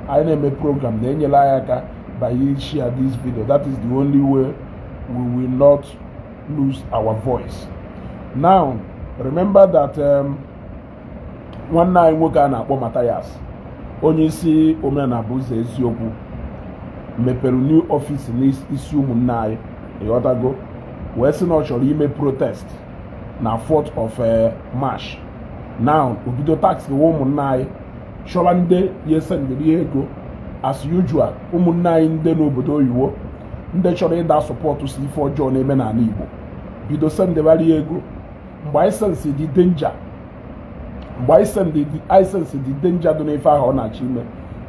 I name a program by you share this video. That is the only way we will not lose our voice. Now remember that one night we can Mathias onye si omena buze eziokwu mepere new office n'isi ụmụnna anyị ịghọtago wee sị na ọ chọrọ ime protest na 4th of March. Now obido tax ụmụnna anyị chọba ndị yesendiri ego as usual ụmụnna anyị ndị n'obodo oyibo ndị chọrọ ịda support si ife ọjọọ na-eme n'ala Igbo bido sendebari ego mgbe anyị sense the danger I sense the danger do n'ife ahụ ọ na-achọ ime,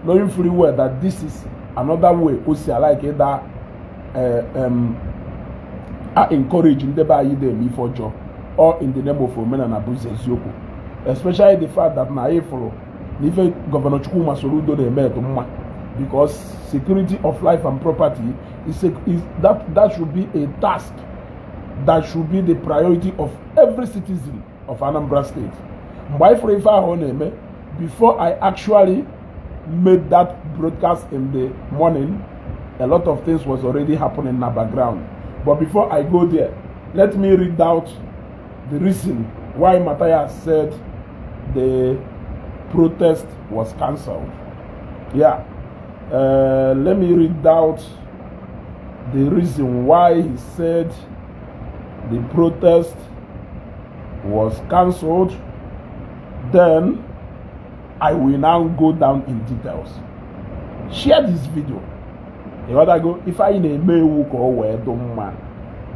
knowing fully well that this is another way o si like that encourage ndị be anyị dị ife ọjọọ or in the name of omenala bụ eziokwu, especially the fact that na anyị fụrụ n'ife Governor Chukwuma Soludo na-eme etu mma, because security of life and property that should be a task that should be the priority of every citizen of Anambra State. Before I actually made that broadcast in the morning, a lot of things was already happening in the background. But before I go there, let me read out the reason why Mathias said the protest was cancelled. Yeah, let me read out the reason why he said the protest was cancelled. Then I will now go down in details. Share this video. You gotta go if I name me who call where don't man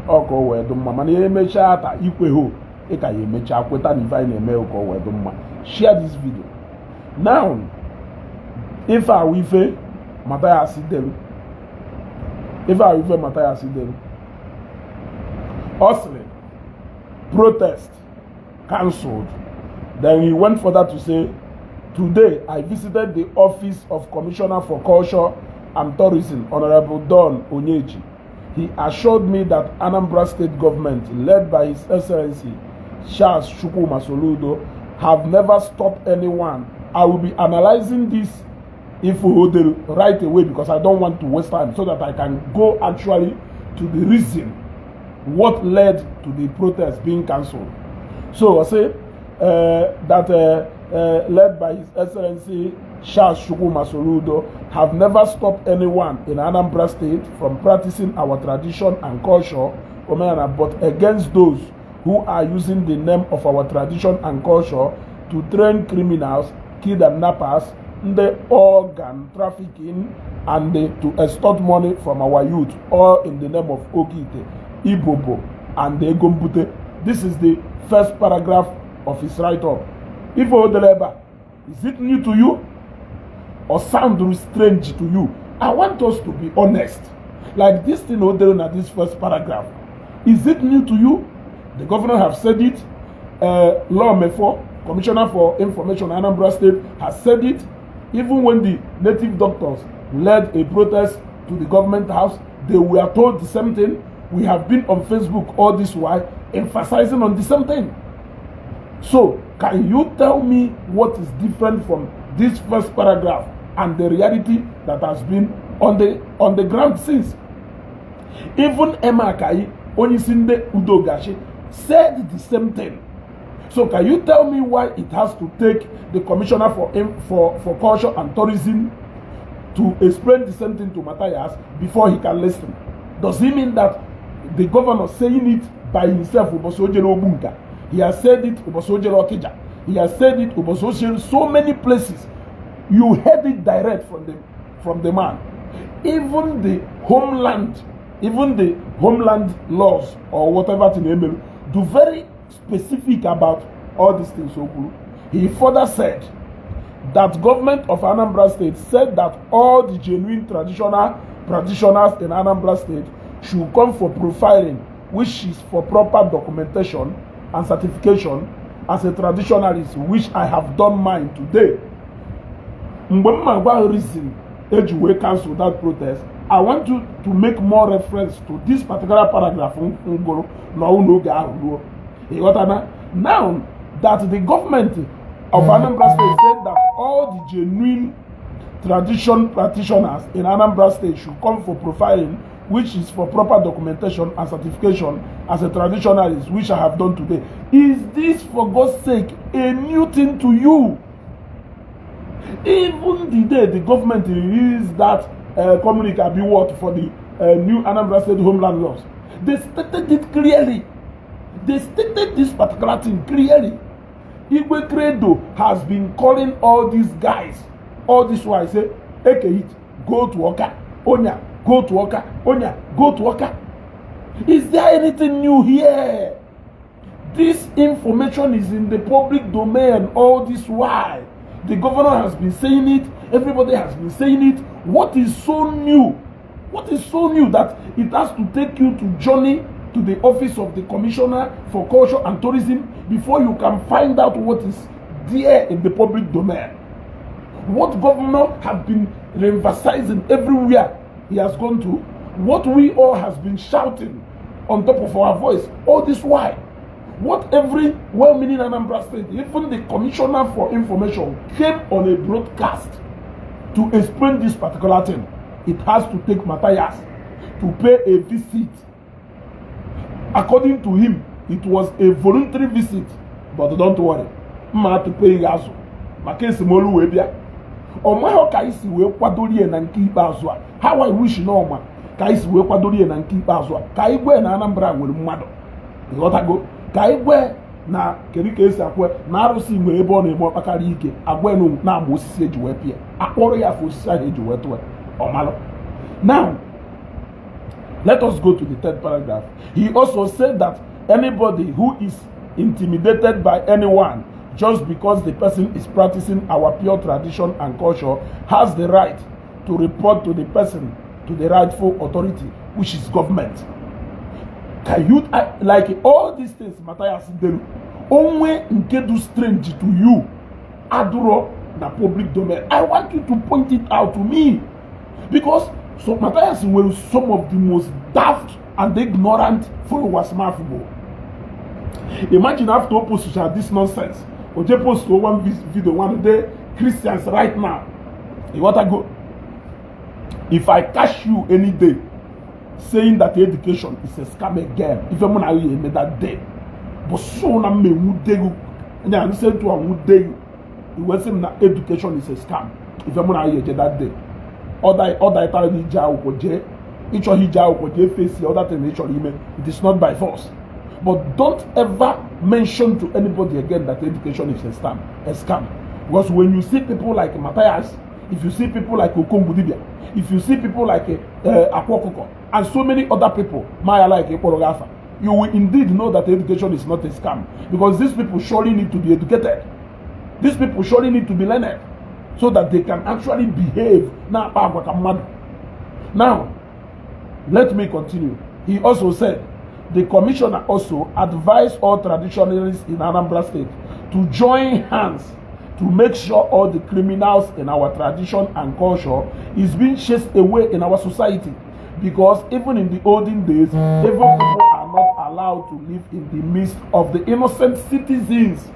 or call where don't man and chat equal who it I may chat with an if I name me who call where don't man. Share this video. Now if I will fail Mathias see them. If I will fail Mathias see them. Hustling, protest, cancelled. Then he went further to say, today I visited the office of Commissioner for Culture and Tourism, Honorable Don Onyeji. He assured me that Anambra State government, led by His Excellency Charles Chukwuma Soludo, have never stopped anyone. I will be analyzing this if we will right away because I don't want to waste time, so that I can go actually to the reason what led to the protest being cancelled. So I say led by His Excellency Charles Chukwuma Soludo, have never stopped anyone in Anambra State from practicing our tradition and culture, but against those who are using the name of our tradition and culture to train criminals, kidnappers, the organ trafficking, and to extort money from our youth, all in the name of Okite, Ibobo, and the Egombute. This is the first paragraph of his write-up. If is it new to you or sound strange to you? I want us to be honest. Like this thing in this first paragraph. Is it new to you? The governor have said it. Law Mefo, Commissioner for Information Anambra State, has said it. Even when the native doctors led a protest to the government house, they were told the same thing. We have been on Facebook all this while emphasizing on the same thing. So, can you tell me what is different from this first paragraph and the reality that has been on the ground since? Even Emma Akai, Onisinde Udogashi, said the same thing. So, can you tell me why it has to take the Commissioner for Culture and Tourism to explain the same thing to Mathias before he can listen? Does it mean that the governor saying it by himself, he has said it he has said it so many places? You heard it direct from the man. Even the homeland laws or whatever to name it, do very specific about all these things. He further said that government of Anambra State said that all the genuine traditional practitioners in Anambra State should come for profiling, which is for proper documentation and certification as a traditionalist, which I have done mine today. Reason we cancel that protest, I want you to make more reference to this particular paragraph. Now that the government of Anambra State said that all the genuine tradition practitioners in Anambra State should come for profiling, which is for proper documentation and certification as a traditionalist, which I have done today. Is this, for God's sake, a new thing to you? Even the day the government released that communique word for the new Anambra State homeland laws, they stated it clearly. They stated this particular thing clearly. Igwe Credo has been calling all these guys, all this while, say, Ekehit, go to Oka, Onya, go to Oka, Onya, go to Oka. Is there anything new here? This information is in the public domain all this while. The governor has been saying it, everybody has been saying it. What is so new? What is so new that it has to take you to journey to the office of the Commissioner for Culture and Tourism before you can find out what is there in the public domain? What governor have been emphasizing everywhere he has gone to, what we all has been shouting on top of our voice all this while, what every well-meaning Anambra State, even the Commissioner for Information, came on a broadcast to explain this particular thing. It has to take Mathias to pay a visit. According to him, it was a voluntary visit, but don't worry, ma to pay gaso. Makesi molu webia. Omaho kaisi we kwadori na nke ikpeazụ a. How I wish no ma kaisi we kwadori na nke ikpeazụ a. Ka igwe na Anambra nwere mmadụ. Ịghọtago? Ka igwe na kedu ka esi akwe na arụsị nwere ebe ọ na-eme ọkpakara ike agwa enu na agba osisi eji wee pịa. Akpọrọ ya afọ osisi ahụ eji wee tụọ. Ọmalụ. Now, let us go to the third paragraph. He also said that anybody who is intimidated by anyone just because the person is practicing our pure tradition and culture has the right to report to the person, to the rightful authority, which is government. Can you, like all these things, Mathias did, only nke do strange to you, aduro na public domain. I want you to point it out to me, because so Mathias were some of the most daft and ignorant followers. Imagine after opposition this nonsense. Oje post to one video one day, Christians right now. You want to go? If I catch you any day saying that education is a scam again, if I'm not here that day, but so na me would do, and I said to one would do, it wasn't that education is a scam. If I'm not here that day. Other each of hijau face the other thing it is not by force. But don't ever mention to anybody again that education is a scam. Because when you see people like Mathias, if you see people like Okombudibia, if you see people like Akwokoko, and so many other people, Maya like Ekorogafa, you will indeed know that education is not a scam. Because these people surely need to be educated. These people surely need to be learned, so that they can actually behave. Now, let me continue. He also said, the commissioner also advised all traditionalists in Anambra State to join hands to make sure all the criminals in our tradition and culture is being chased away in our society. Because even in the olden days, evil people are not allowed to live in the midst of the innocent citizens.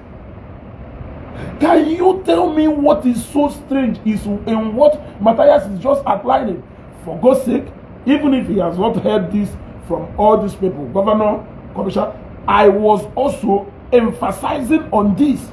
Can you tell me what is so strange is in what Mathias is just outlining? For God's sake, even if he has not heard this from all these people, Governor, Commissioner, I was also emphasizing on this.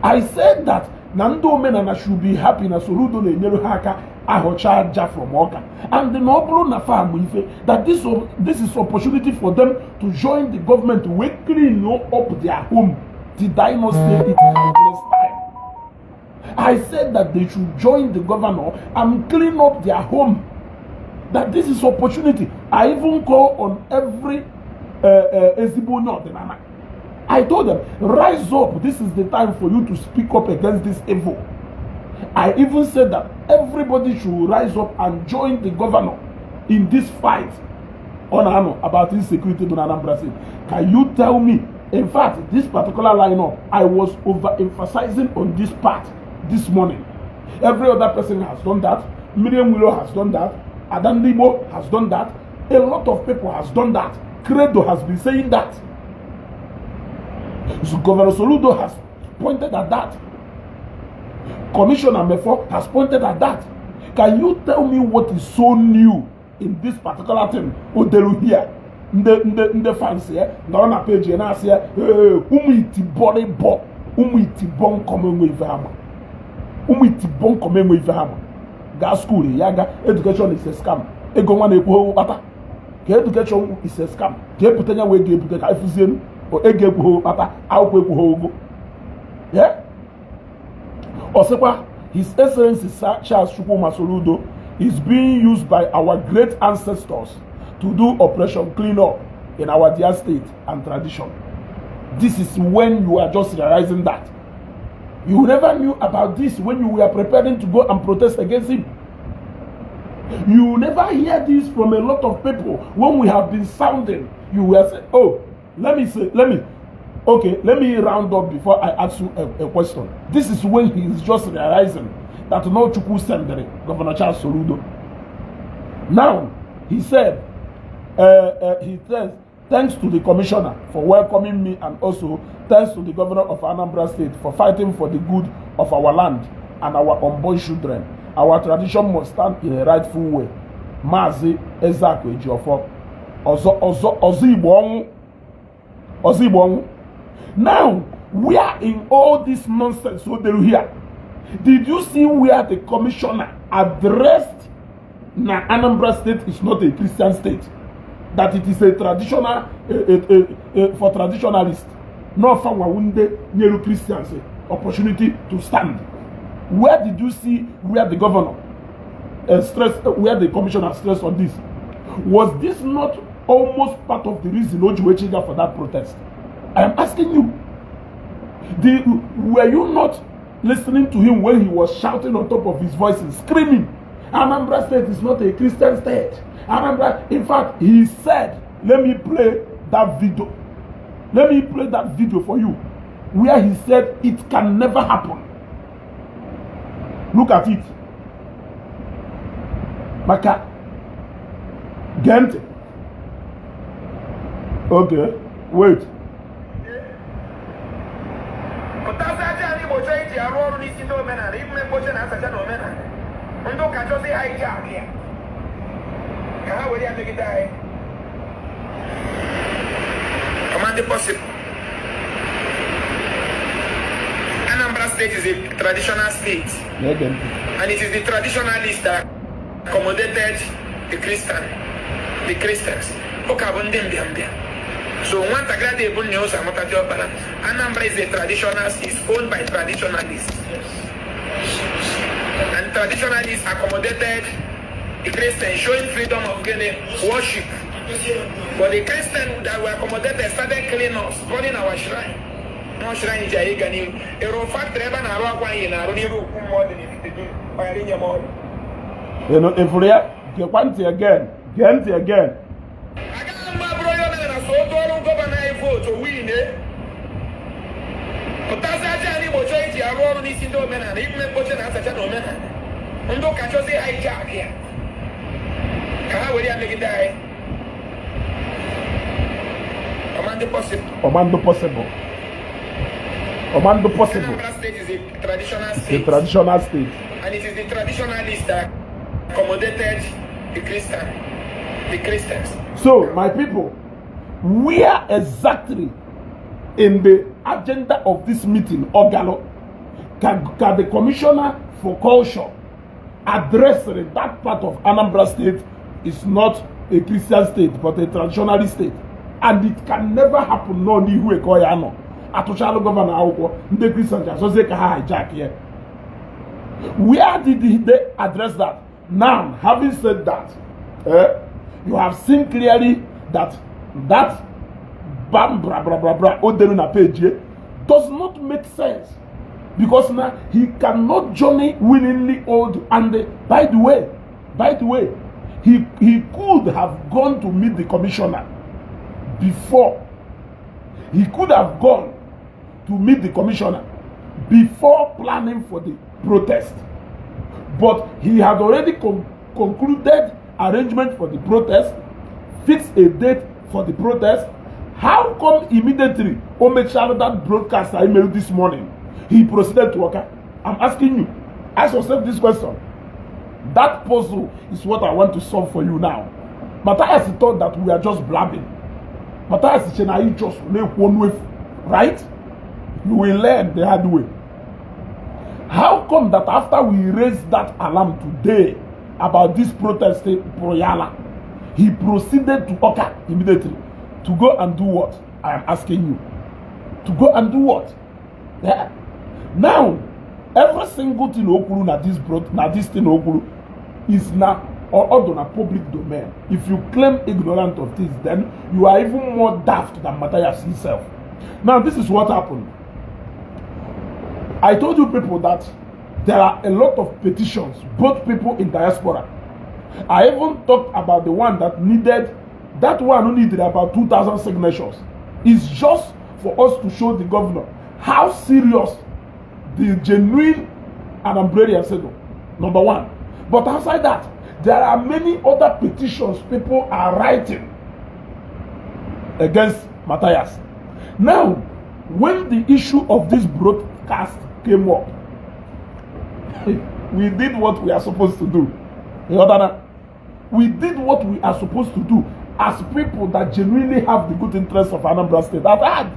I said that Nando Menana should be happy na Soludo le Nyelu Haka Ahocha from Oka. And the Noblo Nafa Muife that this is opportunity for them to join the government to clean up their home. Did I not say it countless times? I said that they should join the governor and clean up their home. That this is opportunity. I even call on every Ezebo North. I told them, rise up. This is the time for you to speak up against this evil. I even said that everybody should rise up and join the governor in this fight on about insecurity in Anambra State. Can you tell me? In fact, this particular lineup, I was overemphasizing on this part this morning. Every other person has done that. Miriam Willow has done that. Adam Libo has done that. A lot of people has done that. Credo has been saying that. So Governor Soludo has pointed at that. Commissioner Mefo has pointed at that. Can you tell me what is so new in this particular thing? Odelu here, the fans here, now na page and I say, iti body bo, iti bon come with him. Iti bon come with him. Gas school, yaga, education is a scam. Ego one equal pata. Education is a scam. Putanya we give the Ifisian or Egebo pata, out with go. Yeah? Osepa, His Excellency Charles Chukwu Masoludo is being used by our great ancestors to do operation cleanup in our dear state and tradition. This is when you are just realizing that. You never knew about this when you were preparing to go and protest against him. You never hear this from a lot of people when we have been sounding. You were saying, oh, let me round up before I ask you a question. This is when he is just realizing that no Chukwu Sendere, Governor Charles Soludo. Now, he said, he says, thanks to the commissioner for welcoming me, and also thanks to the governor of Anambra State for fighting for the good of our land and our unborn children. Our tradition must stand in a rightful way. Mazi Ezakwe Jiofo. Ozibong. Now, we are in all this nonsense. So they here. Did you see where the commissioner addressed that Anambra State is not a Christian state? That it is a traditional, for traditionalists, not for Wawunde, Nyeru Christians, opportunity to stand. Where did you see where the governor stressed, where the commissioner stressed on this? Was this not almost part of the reason Ojuechiga for that protest? I am asking you. Were you not listening to him when he was shouting on top of his voice and screaming, Anambra State is not a Christian state? Anambra, in fact, he said, let me play that video. Let me play that video for you, where he said it can never happen. Look at it. Maka. Gente. Okay, wait. Anambra State is a traditional state, and it is the traditionalists that accommodated the Christians. So one Tagrade news Anambra is a traditionalist, is owned by traditionalists. And traditionalists accommodated the Christians, showing freedom of worship. But the Christians that were accommodated started killing us, burning our shrine. No shrine is a fact, you know, if we are Gente again. Omando possible. Anambra State is a traditional state. It's a traditional state. And it is the traditionalists that accommodated the Christians. So, my people, where exactly in the agenda of this meeting, Ogalo, can the commissioner for culture address that part of Anambra State is not a Christian state but a traditional state, and it can never happen? No, ni hu ekoya no. Atochalo governor awo the Christians so say ka hijack here. Where did they address that? Now, having said that, you have seen clearly that bam bra bra bra bra odelu na page does not make sense, because now he cannot journey willingly old. And by the way, he could have gone to meet the commissioner before. He could have gone to meet the commissioner before planning for the protest, but he had already concluded arrangement for the protest, fixed a date for the protest. How come immediately Omechalo that broadcast I emailed this morning, he proceeded to work? I'm asking you, Ask yourself this question. That puzzle is what I want to solve for you now. Mathias thought that we are just blabbing. Mathias is saying, just make one way, right? You will learn the hard way. How come that after we raised that alarm today about this protest in Proyala, he proceeded to Oka immediately to go and do what? I am asking you. To go and do what? Yeah. Now, every single thing Okuru na this thing Okuru is now or on a public domain. If you claim ignorant of this, then you are even more daft than Mathias himself. Now, this is what happened. I told you people that there are a lot of petitions, both people in diaspora. I even talked about the one that needed, that one who needed about 2,000 signatures. It's just for us to show the governor how serious the genuine Anambrarian said, number one. But outside that, there are many other petitions people are writing against Mathias. Now, when the issue of this broadcast came up, we did what we are supposed to do. We did what we are supposed to do as people that genuinely have the good interests of Anambra State at heart.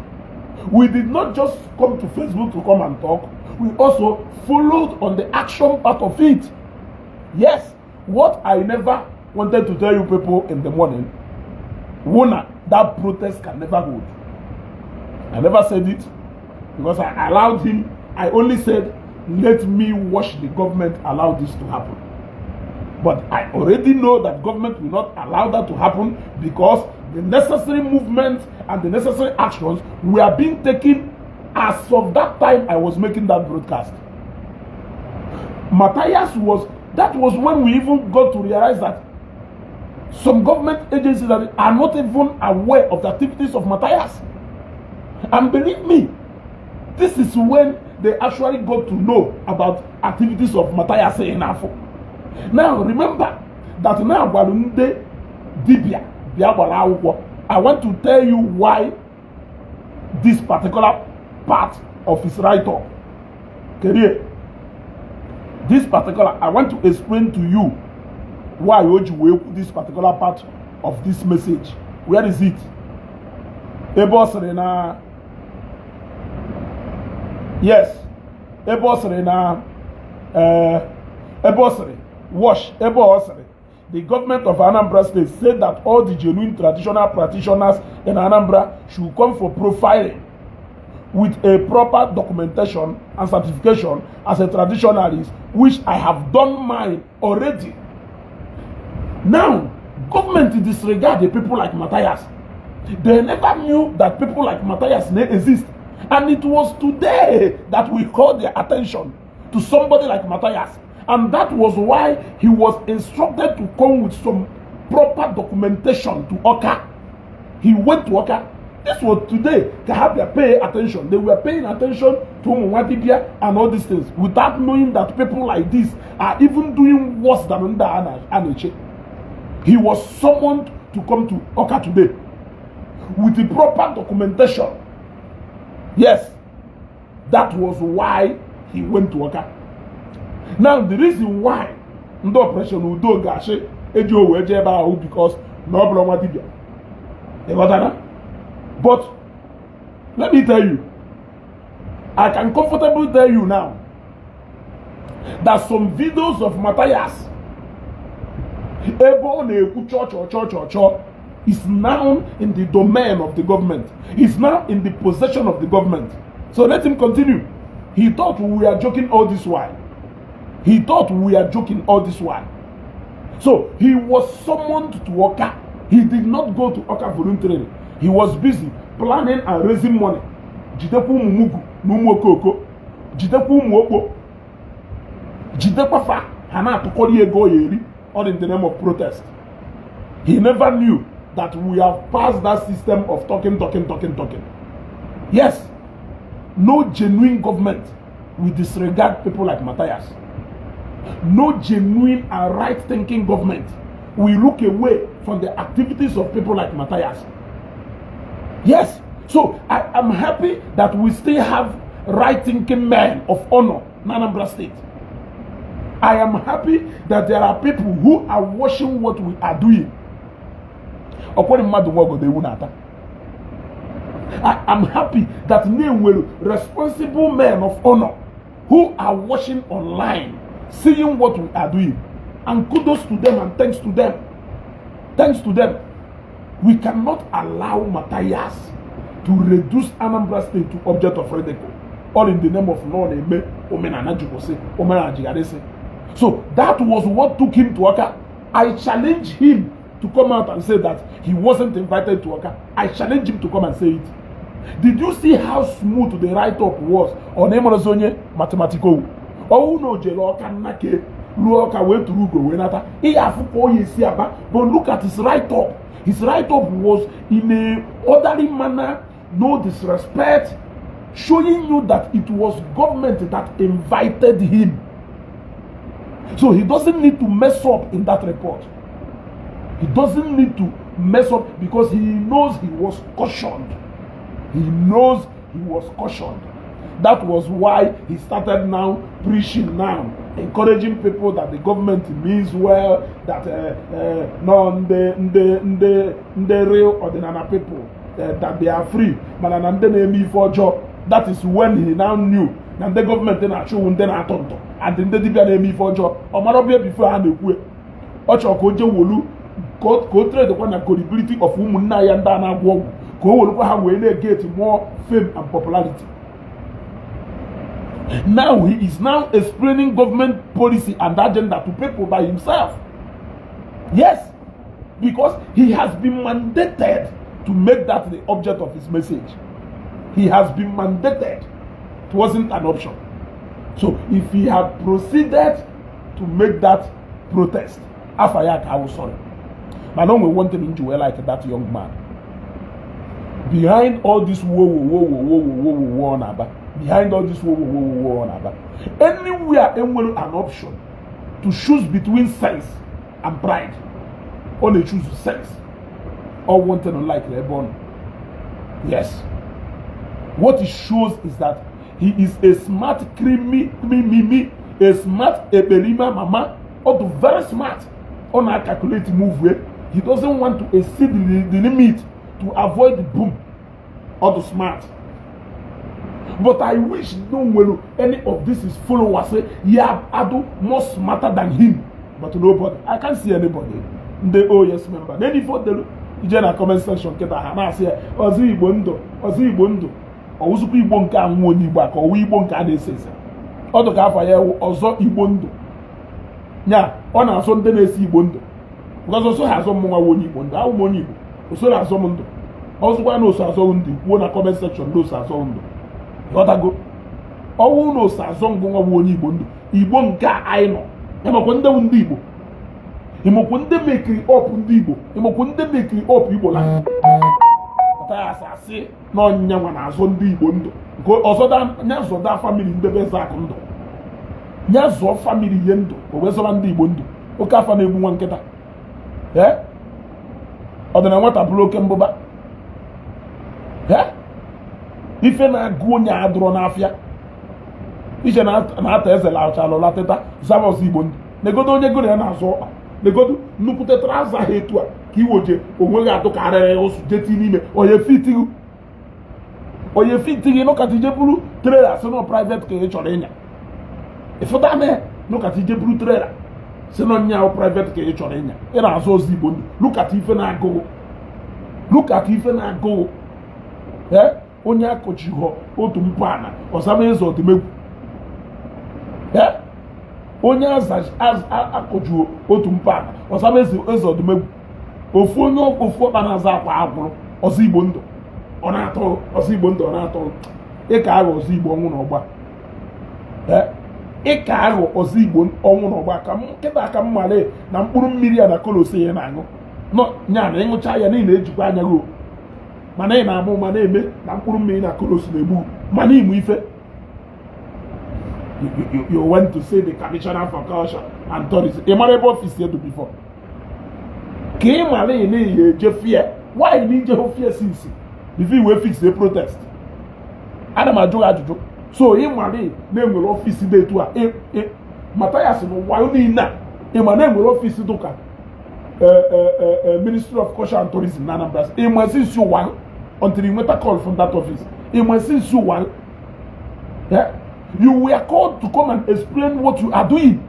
We did not just come to Facebook to come and talk. We also followed on the action part of it. Yes, what I never wanted to tell you people in the morning, that protest can never hold. I never said it because I allowed him. I only said, let me watch the government allow this to happen. But I already know that government will not allow that to happen because the necessary movements and the necessary actions were being taken as of that time I was making that broadcast. Mathias that was when we even got to realize that some government agencies are not even aware of the activities of Mathias. And believe me, this is when they actually got to know about activities of Mathias in Afo. Now remember that now Balunde Dibia, I want to tell you why this particular part of his write-up. This particular, I want to explain to you why this particular part of this message. Where is it? Ebo Serena. Yes. Ebo Serena. Ebo Serena. Wash. Ebo Serena. The government of Anambra State said that all the genuine traditional practitioners in Anambra should come for profiling with a proper documentation and certification as a traditionalist, which I have done mine already. Now, government disregard the people like Mathias. They never knew that people like Mathias may exist. And it was today that we called their attention to somebody like Mathias. And that was why he was instructed to come with some proper documentation to Oka. He went to Oka. This was today. They have their pay attention. They were paying attention to Mwatibia and all these things without knowing that people like this are even doing worse than Nda Aneche. He was summoned to come to Oka today with the proper documentation. Yes, that was why he went to Oka. Now, the reason why Ndo operation Udo Gashe Ejo Wejeba because no Mwatibia. You got that? But let me tell you, I can comfortably tell you now that some videos of Mathias is now in the domain of the government. It's now in the possession of the government. So let him continue. He thought we were joking all this while. He thought we were joking all this while. So he was summoned to Oka. He did not go to Oka voluntarily. He was busy planning and raising money. Jideku Mumugu, Numokoko, Jideku Mwoko, Jidekwafa, Hana to call Yeri, all in the name of protest. He never knew that we have passed that system of talking. Yes, no genuine government will disregard people like Mathias. No genuine and right-thinking government will look away from the activities of people like Mathias. Yes, so I am happy that we still have right-thinking men of honor in Anambra State. I am happy that there are people who are watching what we are doing. I am happy that responsible men of honor who are watching online, seeing what we are doing. And kudos to them and thanks to them. Thanks to them. We cannot allow Mathias to reduce Anambra State to object of ridicule. All in the name of non-eme, so that was what took him to Oka. I challenge him to come out and say that he wasn't invited to Oka. I challenge him to come and say it. Did you see how smooth the write-up was on Emorozonye mathematical? Oh no, Jeloka Nake, Luoka went to Rugo, Wenata. But look at his write-up. His write-up was in a orderly manner, no disrespect, showing you that it was government that invited him. So he doesn't need to mess up in that report. He doesn't need to mess up because he knows he was cautioned. He knows he was cautioned. That was why he started now preaching now, encouraging people that the government means well, that no, the real ordinary people, that they are free. But for job. That is when he now knew that the government then actually then atonto and then the name for job. Or Marobia before and the way. Ocho Koje Wolu go trade the one credibility of women and Dana Go look how we get more fame and popularity. Now he is now explaining government policy and agenda to people by himself. Yes, because he has been mandated to make that the object of his message. He has been mandated. It wasn't an option. So if he had proceeded to make that protest, Afayak, I was sorry. But now we want him into like that young man. Behind all this war, behind all this war, anywhere an option to choose between sense and pride, only choose sense. Or wanted to like Lebon. Yes. What it shows is that he is a smart a smart ebelima mama, or very smart on a calculated move way. He doesn't want to exceed the limit to avoid the boom or the smart. But I wish no any of this is followers say yeah Ado more smarter than him. But nobody. I can't see anybody. The OS member. Then for the general comment section, I say Ozi Bondo. Ozuku Igbo nke anwụ onye Igbo aka ọwụ Igbo nke a na-ese ese ọdụ ka afọ ya ọzọ Igbo ndụ nya ọ na-asọ ndị na-esi Igbo ndụ ọzọ so ha azọ mmụnwa onye Igbo ndụ ahụ onye Igbo oso na-azọ m ndụ ọzọkwa na oso azọ ndụ kwuo na comment section na oso azọ ndụ ọtago ọwụ na oso azọ ngụnwa onye Igbo ndụ Igbo nke anyị nọ ịmakwa ndị Igbo ịmakwa ndị mekiri ọpụ ndị Igbo ịmakwa ndị mekiri ọpụ Igbo la asị na ọnyịnya nwa na-azụ ndị Igbo ndụ nke ọzọ nyazụda famili ndebe zakụ ndụ nyazụọ famili ihe ndụ o wee zọba ndị Igbo ndụ oke afọ na-egbu nwa nkịta ọ dị na nwata bụrụ oke mbụba ife na-agụ onye adụrọ n'afịa iche na-ata eze lachalụla teta zaba ọzọ Igbo ndụ negodo onye goro ya na-azụ ọkpa negodo nnukwute traza ha etu a ka iwoje onwe gị atụ karịrị ụsụ jeti n'ime onye fitighị nụkata ije buru trailer si nọ private ka ị chọrọ ịnya ịfụta mee nụkata ije buru trailer si nọ nya private ka ị chọrọ ịnya ị na-azụ ọzọ Igbo ndụ lukata ife na-agụụ onye akọchighọ otu mpụ ana ọzama eze ọdịmegwu onye akọjuo otu mpụ ana ọzama eze ọdịmegwu ofu onye ofu ọkpa na-aza akwa agwụrụ ọzọ Igbo ndụ ọ na-atọ ọzọ Igbo ndụ ọ na-atọ ịka aghọ ọzọ Igbo ọnwụ n'ọgba ịka aghọ ọzọ Igbo ọnwụ n'ọgba ka nkịta aka mmale na mkpụrụ mmiri a na kolose ya na-aṅụ nọ nya na ịṅụcha ya niile ejikwa anya gị mana ị na-amụ ma na-eme na mkpụrụ mmiri na kolose na-egbu mana ịmụ ife you went to say the commissioner for culture and tourism ị mara ebe ọfisi edu before ka ị mara ị na-eyi eje fie why na ije hụ fie since if you were fix the protest ana m ajụ ajụjụ so ị mara ị na-enwere ọfisi dị etu a Mathias no while na Emmanuel will office to Ministry of Culture and Tourism in Anambra. It must since you one until you get a call from that office. It must since you one. Yeah? You were called to come and explain what you are doing.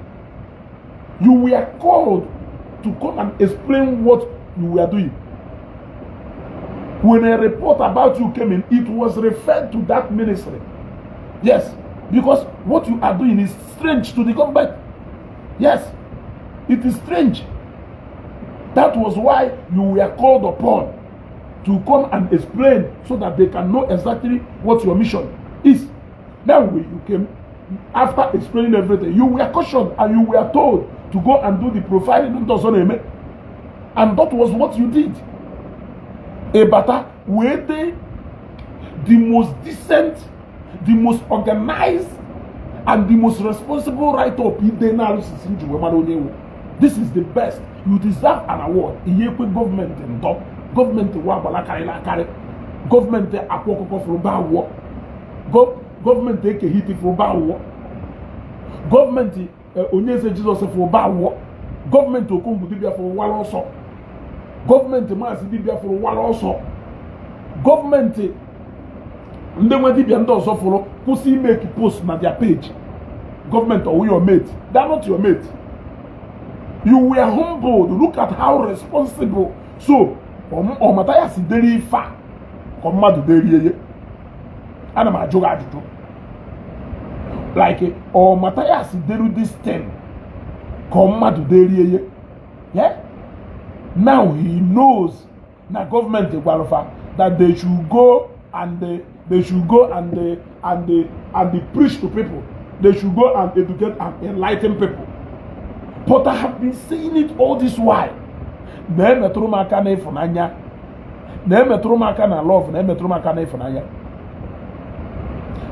You were called to come and explain what you were doing. When a report about you came in, it was referred to that ministry. Yes, because what you are doing is strange to the government. Yes, it is strange. That was why you were called upon to come and explain so that they can know exactly what your mission is. Now when you came, after explaining everything, you were cautioned and you were told to go and do the profiling, and that was what you did. Ebata, were they the most decent, the most organized, and the most responsible write-up in the analysis in Juwemano? This is the best. You deserve an award. Iyekwe government and top government wabala carry government akoko for bawo government take hit for bawo government onyese Jesus for bawo government okungu dibia for waloso government maasi dibia for waloso government ndemwe dibia ndo so for kusi make post na their page. Government or your mate, they are not your mate. You were humbled. Look at how responsible. So, Mathias is very far. Come to the and I'm a joke. Like, Mathias is doing this thing. Come to the yeah. Now he knows that government that they should go and they should go and they preach to people. They should go and educate and enlighten people. But I have been saying it all this while.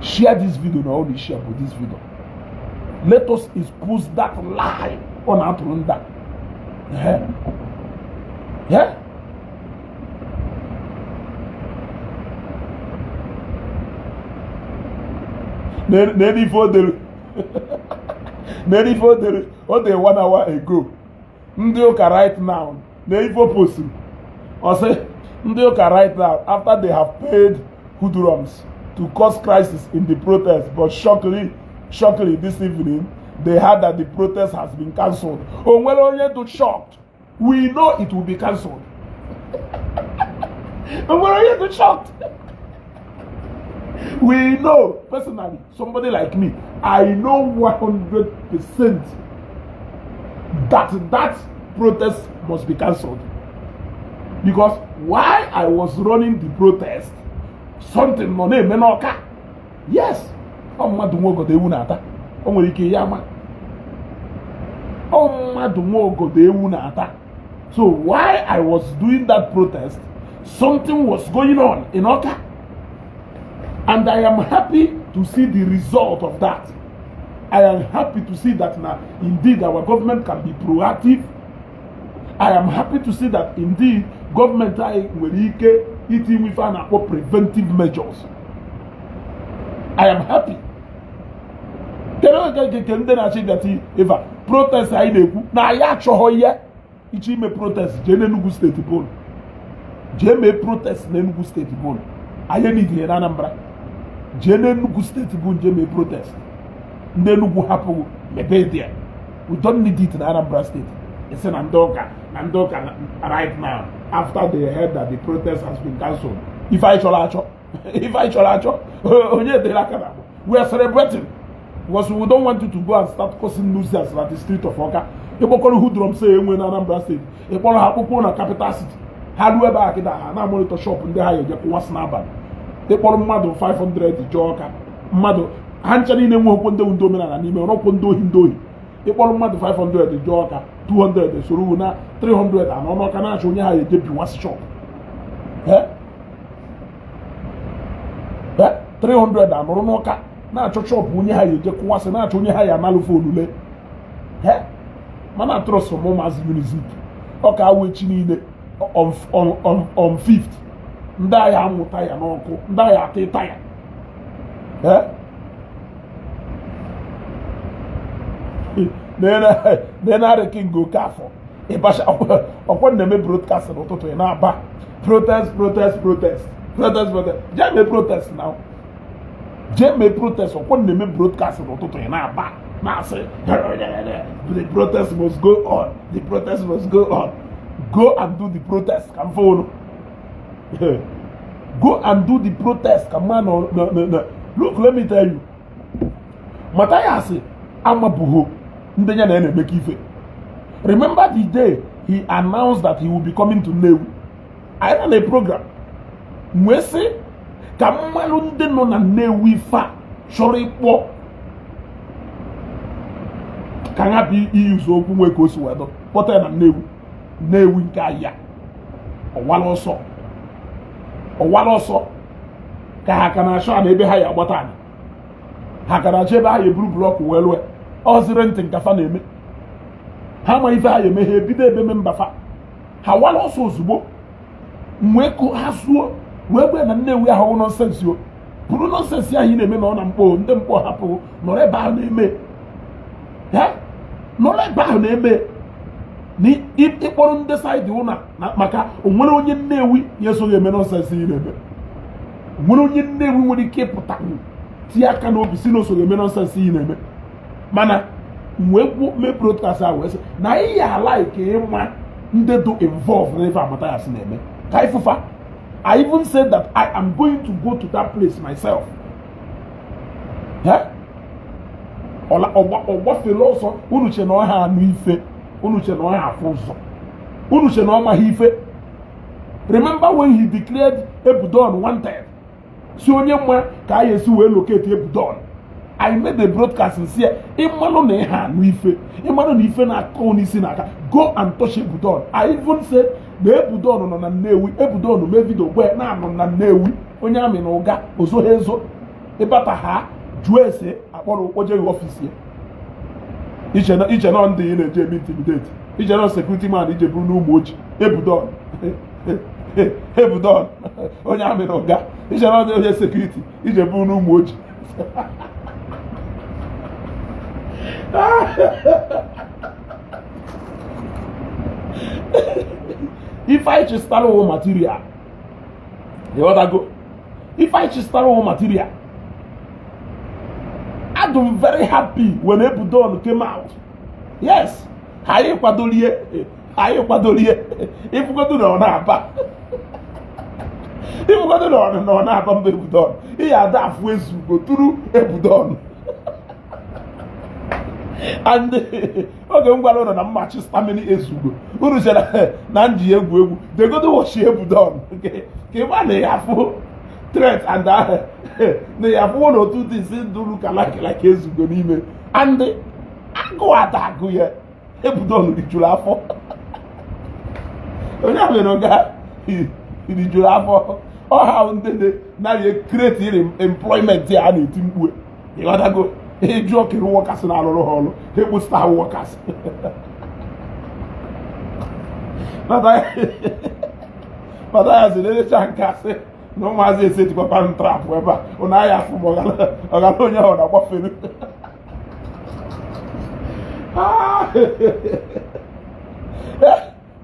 Share this video, not only share but this video. Let us expose that lie on our Turunda. Yeah. Yeah. Maybe for the 1 hour ago. Ndioka right now. Maybe for posting. Or say Ndioka right now after they have paid hoodlums to cause crisis in the protest, but shockingly this evening they heard that the protest has been cancelled. Oh well, only to shocked. We know it will be cancelled. Oh well, only to shocked. We know personally, somebody like me, I know 100% that protest must be cancelled. Because while I was running the protest, something no name menoka. Yes. So while I was doing that protest, something was going on in Oka. And I am happy to see the result of that. I am happy to see that now, indeed, our government can be proactive. I am happy to see that, indeed, government will eating with preventive measures. I am happy. Protest na ya chohoye ichi me protest je Enugu state bol je me protest na Enugu state bol aye ni die na Anambra je Enugu state bol je me protest ndị Enugu hapu mebe there. We don't need it in Anambra state. It's in Andoka right now after they heard that the protest has been cancelled. If I cholacho we are celebrating. Because we don't want you to go and start causing nuisance at the street of Oka. People call who drum say when Anambra State. People have people na capital city. How do we back that? Na monitor shop in the higher just was snabba. They call mad 500 Joka. Mad Hanchani name open the window and email open do hindo. They call mad 500 Joka, 200 Suruna, 300 and on Kana show you how you get was shop. Eh? 300 and Ronoka. Na chop unye ha yeje kwase na achonye ha ya nalufo olule he mana trust from mama's music oka wechi niile on 5th nda ya amuta ya n'oku nda ya atita ya he na king go kafo e basha okwo na me broadcast n'ụtụtụ na aba protest jame protest now jame protest okwo na me broadcast n'ụtụtụ na aba na say the protest must go on, the protest must go on. Go and do the protest, come follow. Go and do the protest, come on. No. Look, let me tell you. Mathias, Amabuho, Ndenya na make ife. Remember the day he announced that he will be coming to Newu. I ran a program. Mwese, kamalu nde no na Newu ifa, shori po. Kanga bi use okwu nwe ka o si wedo. Pota na Newu nke aya. Owala ọsọ. Ka ha kana asho na ebe ha ya agbata ani. Ha kana chebe ha eburu block welwe. Ozire ntị nkafa na eme. Ha ma ife ha eme ha ebido ebe membafa. Ha wala ọsọ ozugbo. Mwe ko ha suo. Wee gbe na Nnewi ahụ nonsense yo. Puru nonsense ahụ na-eme na ọ na mkpo, ndị mkpo hapụ nọrọ ebe ahụ na-eme. Nọrọ ebe ahụ na-eme. Ni ịkpọrọ ndị side ụna maka onwere onye Nnewi ya so ga-eme nonsense yi na-eme. Onwere onye Nnewi nwere ike ịpụta tie aka n'obi si na so ga-eme nonsense yi na-eme. Mana me broadcast ahụ wee sị na ihe ala ike ịma ndị do involved n'ife Mathias na-eme. Ka ifufa, I even said that I am going to go to that place myself. Ọgbafele ọsọ unu che na ọha anụ ife, unu che na ọha afụ ụzọ, unu che na ọ maghị ife. Remember when he declared Ebudon wanted? Si onye mma ka a esi wee locate Ebudon. I made the broadcast and say, ịmanụ na ihe anụ ife, ịmanụ na ife na-akọ n'isi n'aka, go and touch Ebudon. I even said na Ebudon nọ na Nnewi, Ebudon mee video gwe na anọ na Nnewi, onye amị na ụga ozo ha ezo ịbata ha jụọ ese akpọrọ ojeghị ọfisi ya. Iche na ndị na-eje eme intimidate, iche na security man ije buru n'ụmụ oji Ebudon onye amị na ụga, iche na onye security ije buru n'ụmụ oji. If I just start with material, you want to go? If I just start with material, I'm very happy when Ebudon came out. Yes, I Kwadolie. If you go to the Onaba, if you go to the Onaba, Ebudon, he had that ways to go through Ebudon. And okay, ngwalo na match stamina ezugo uru jere na nji egwu they go to watch Ebudon. Okay, ke ba na yafu threat and na yafu one or two things do look like ezugo n'ime and agụ adagu ya Ebudon rijuru afọ onye ameno ga rijuru afọ ọ ha ndị na ye create employment ya na eti mkpu ịghọtago joke workers na alụrụ ha ọrụ ekpu star workers. Mathias na-erecha nke asị na ụmụazị esi ejikwapa ntrapụ ebe a ọ na-aya afụ ma ọgara onye ahụ na-agbafere.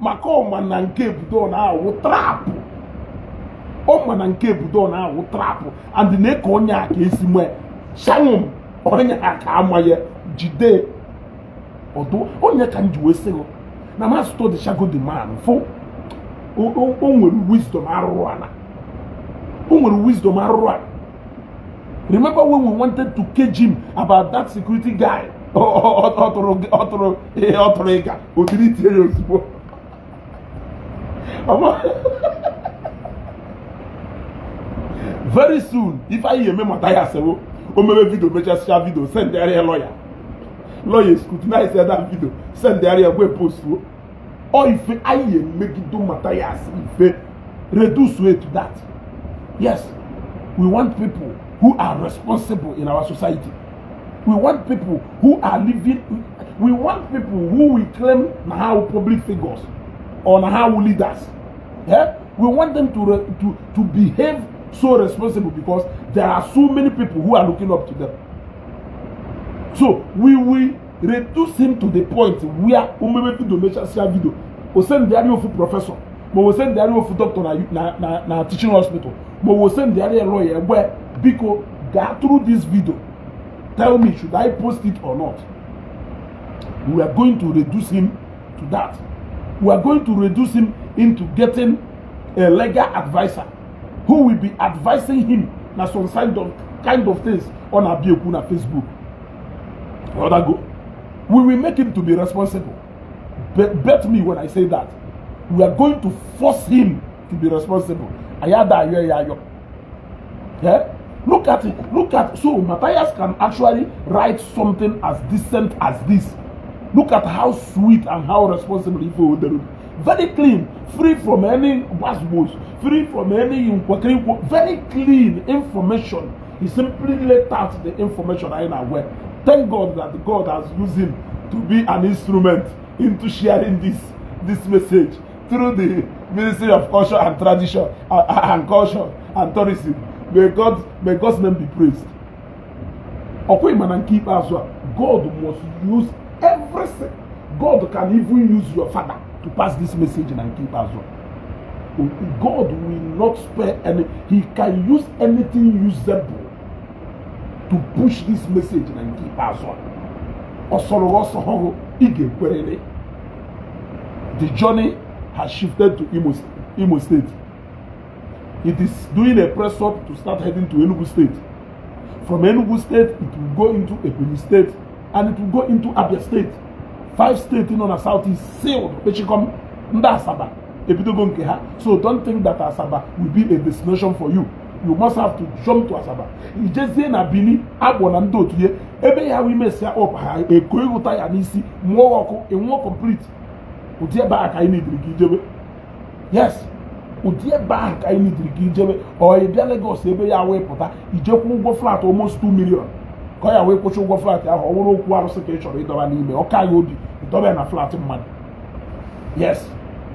Maka ọma na nke Ebudon na-awụ trapụ, ọma na nke Ebudon na-awụ trapụ and na-eke onye a ka esi nwee shanwụm onye aka amaghị jide ọdụ onye ka nji wee sịgo na ma study shago the man fo o nwere wisdom arụrụ ana, o nwere wisdom arụrụ ana. Remember when we wanted to cage him about that security guy ọtụrụ ịga otiri tie ya ozugbo. Very soon if I eme Mathias ewo o mere video mechasịa video send area lawyer scrutinize that video send area go post o ife anyị emegido Mathias ife reduce it to that. Yes, we want people who are responsible in our society. We want people who are living, we want people who will claim now public figures or now leaders. Yeah? We want them to behave so responsible because there are so many people who are looking up to them. So we will reduce him to the point where umebe video mecha video o send the area of professor mo send the area of doctor na teaching hospital mo send the area lawyer where biko go through this video, tell me should I post it or not. We are going to reduce him to that. We are going to reduce him into getting a legal advisor who will be advising him na some kind of things on Abioku na Facebook. Other go. We will make him to be responsible. Bet me when I say that. We are going to force him to be responsible. Yeah? Look at it. Look at so Mathias can actually write something as decent as this. Look at how sweet and how responsible he is. Very clean, free from any wasbos, free from any very clean information. He simply let out the information I know where. Thank God that God has used him to be an instrument into sharing this message through the Ministry of Culture and Tradition and Culture and Tourism. May God's name be praised. Okay, man, and keep as well. God must use everything. God can even use your father to pass this message and keep as well. God will not spare any. He can use anything usable to push this message and keep as well. The journey has shifted to Imo State. It is doing a press up to start heading to Enugu State. From Enugu State, it will go into Ebonyi State and it will go into Abia State. 5 states in the south is sealed. So don't think that Asaba will be a destination for you. You must have to jump to Asaba. It's just saying a bini, abonando to ye. Ebe ya we mess up a koyuta ya nisi, more complete. Udia back I need to yes. Udia back I need to or a Lagos, ebe ya we pota, ijoku go flat almost 2 million. Koya we push go flat, ya or kwaro secretary, it over nime, or Kayobi, it over a flat money. Yes.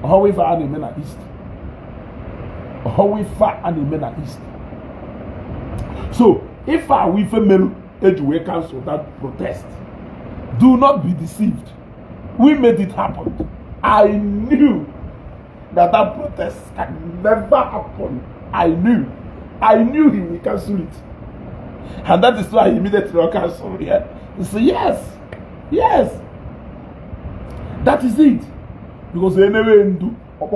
However, and in the east. However, and in the east. So, if I with a male edgeway cancel that protest, do not be deceived. We made it happen. I knew that protest can never happen. I knew he will cancel it. And that is why he immediately cancelled it. He said, yes. That is it. Because they never do. We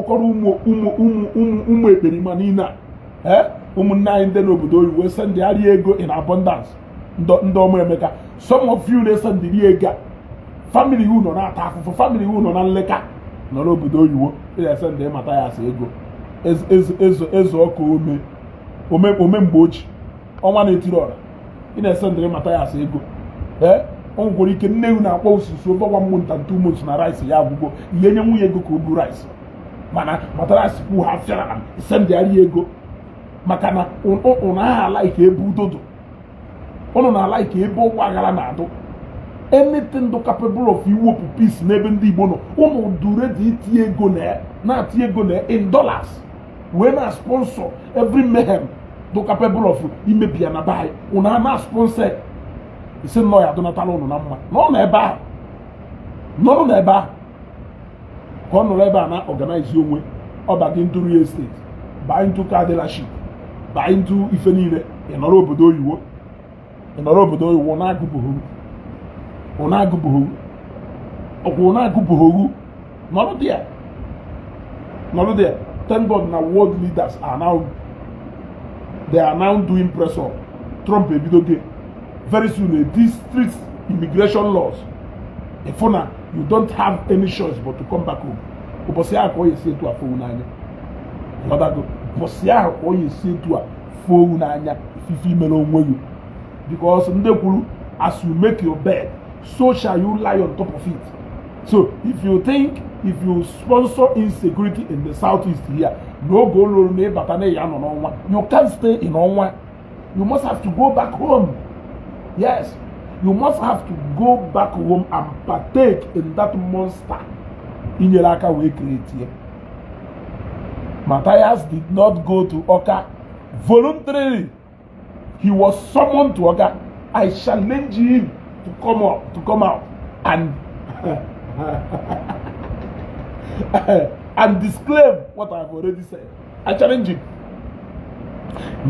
send the ego in abundance. Some of you they send the ego. Family who no attack for family who no leka. No obodo you they send them Mathias ego. Ome mbochi. Onwa na-etiri ị na-send them Mathias ego. On go ike nne na akwa osisi over 1 month and 2 months na rice ya agwụgo ihe nye nwunye ego ka o bu rice mana Mathias kwu ha fiara na send the ego maka na una like ebu dodo ono na like ebe ọgbagara na ado anything do capable of iwopu peace n'ebe ndị Igbo no ụmụ dure dị iti ego na ati ego na in dollars we na sponsor every mayhem do capable of imebia na buy una na sponsor isi nnọọ ya donatala ụnụ na mma nọ n'ebe a ka ọ nọrọ ebe a na organize onwe ọ baga into real estate buy into car dealership buy into ife niile ị nọrọ obodo oyiwo na-agụbụghoghu nọrọ there. Thank God na world leaders are now doing press up. Trump ebidoge very soon these strict immigration laws. If you don't have any choice but to come back home. Because as you make your bed, so shall you lie on top of it. So if you sponsor insecurity in the southeast here, you can't stay in Onwa. You must have to go back home. Yes, you must have to go back home and partake in that monster in Yeraka we create here. Mathias did not go to Oka voluntarily. He was summoned to Oka. I challenge him to come out. and and disclaim what I've already said. I challenge him.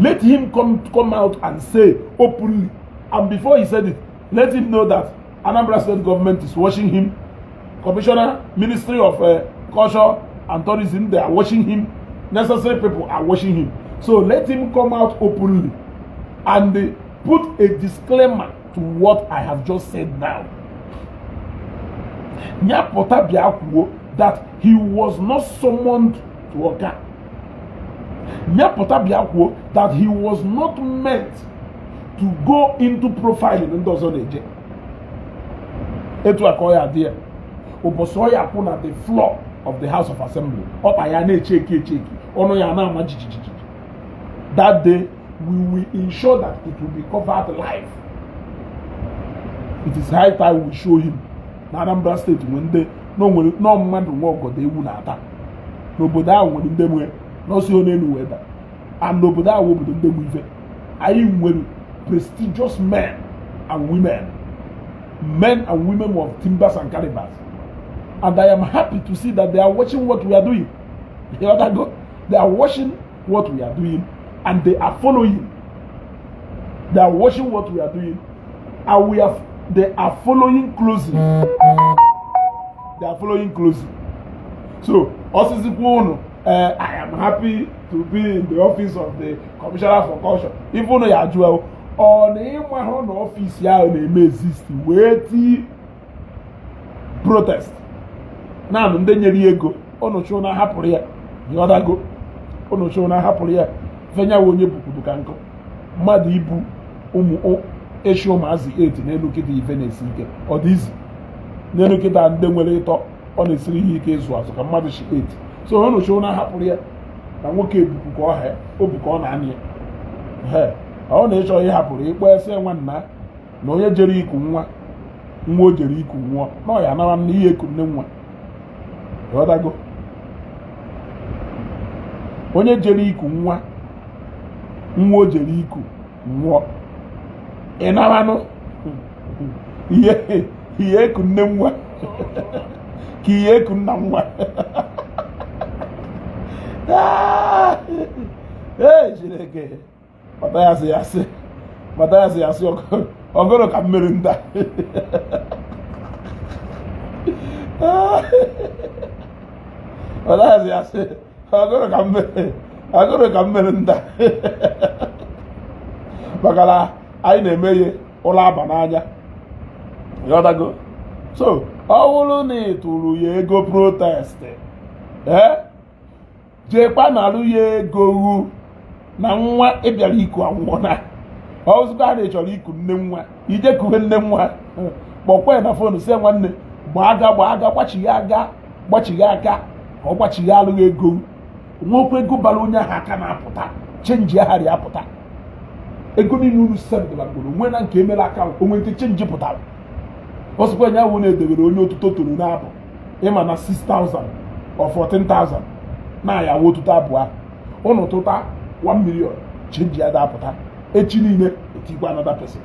Let him come out and say openly, and before he said it, let him know that Anambra State government is watching him. Commissioner, Ministry of Culture and Tourism, they are watching him. Necessary people are watching him. So let him come out openly and put a disclaimer to what I have just said now. Nyapota Biakuo, that he was not summoned to Oka. Nyapota Biakuo, that he was not meant to go into profiling in those on the Etu akoya there. Obosoya put at the floor of the House of Assembly. That day, we will ensure that it will be covered live. It is high time we show him. Anambra State when they no man to walk they will not. Nobody will in them way, no see on any weather. And nobody will be in them with it. I am prestigious men and women of timbers and calibers. And I am happy to see that they are watching what we are doing. They are watching what we are doing and they are following. They are watching what we are doing and they are following closely. They are following closely. So, also, I am happy to be in the office of the Commissioner for Culture. Even though you are Joel, on the office here may exist, waiting protest. Now, ndị nyere ego, ono show na hapụrụ ya, the other go. Ono show na hapụrụ ya, fenya wonye bukudu kanko. Mmadụ ibu ụmụ esho mazi 8 n'elu kịta ife na-esi ike. Ọ dị izi. N'elu kịta ndị nwere ịtọ, ọ na-esiri ihe ike ịzụ azụ ka mmadụ shi 8. So ono show na hapụrụ ya, na nwoke ebuku ka ọ ha, obi ka ọ na-anị ya. Ọ na-echọ ihe hapụrụ ịkpọ ese nwanna na onye jere iku nwa o jere iku nwụọ. Na ọ ya anawa m n'ihe eku nne nwa. Go. Onye jere iku nwa o jere iku nwụọ. Ị naranụ ihe eku nne nwa ka ihe eku nna nwa. Chineke Mathias ya sị ọgọrọ ka mmiri nda. Mathias ya sị ọgọrọ ka mmiri nda. Maka na anyị na-emeghe ụlọ aba n'anya. Go. So, ọ bụrụ na ị tụrụ ya ego protest, jekwa na-alụ ya ego na nwa ịbịara iku anwụọ na ọzụkọ a na-echọrọ iku nne nwa ije kuwe nne nwa kpọkwa na fonu sị nwanne gbaaga gbachigha aka ka ọ gbachigha alụghị ego nwekwa ego bara onye ahụ aka na-apụta chenji agharị apụta ego niile unu sendịla gboro onwe na nke emere aka onwe nke chenji pụtara ọsụkwa nya wụ na-edebere onye otuto toro n'abụ ịma na 6,000 or 14,000 na ya wụ otuto abụọ ụnụ tụta 1 million chenji ya dapụta echi niile etikwa another person.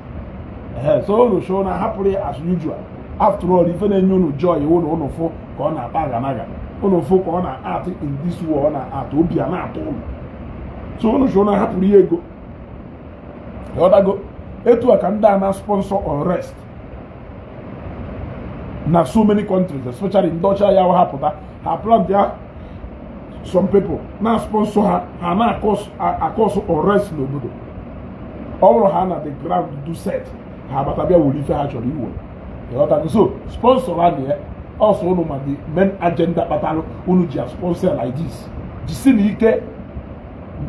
So unu show na hapụrụ as usual. After all, ife na-enye unu joy unu fụ ka ọ na-akpa aganaga unu fụ ka ọ na-art in this war ọ na-art obi a na-atụ unu. So unu show na hapụrụ ya ego go. Etu a ka ndị a na-sponsor unrest na so many countries, especially in Dutch ya hapụta ha plant ya some people na sponsor ha na-akọsụ unrest n'obodo. Ọ bụrụ ha na the ground do set ha batabịa were ife ha chọrọ iwe. So sponsor ha na ya also unu ma the main agenda kpatalụ unu ji sponsor like this jisi na ike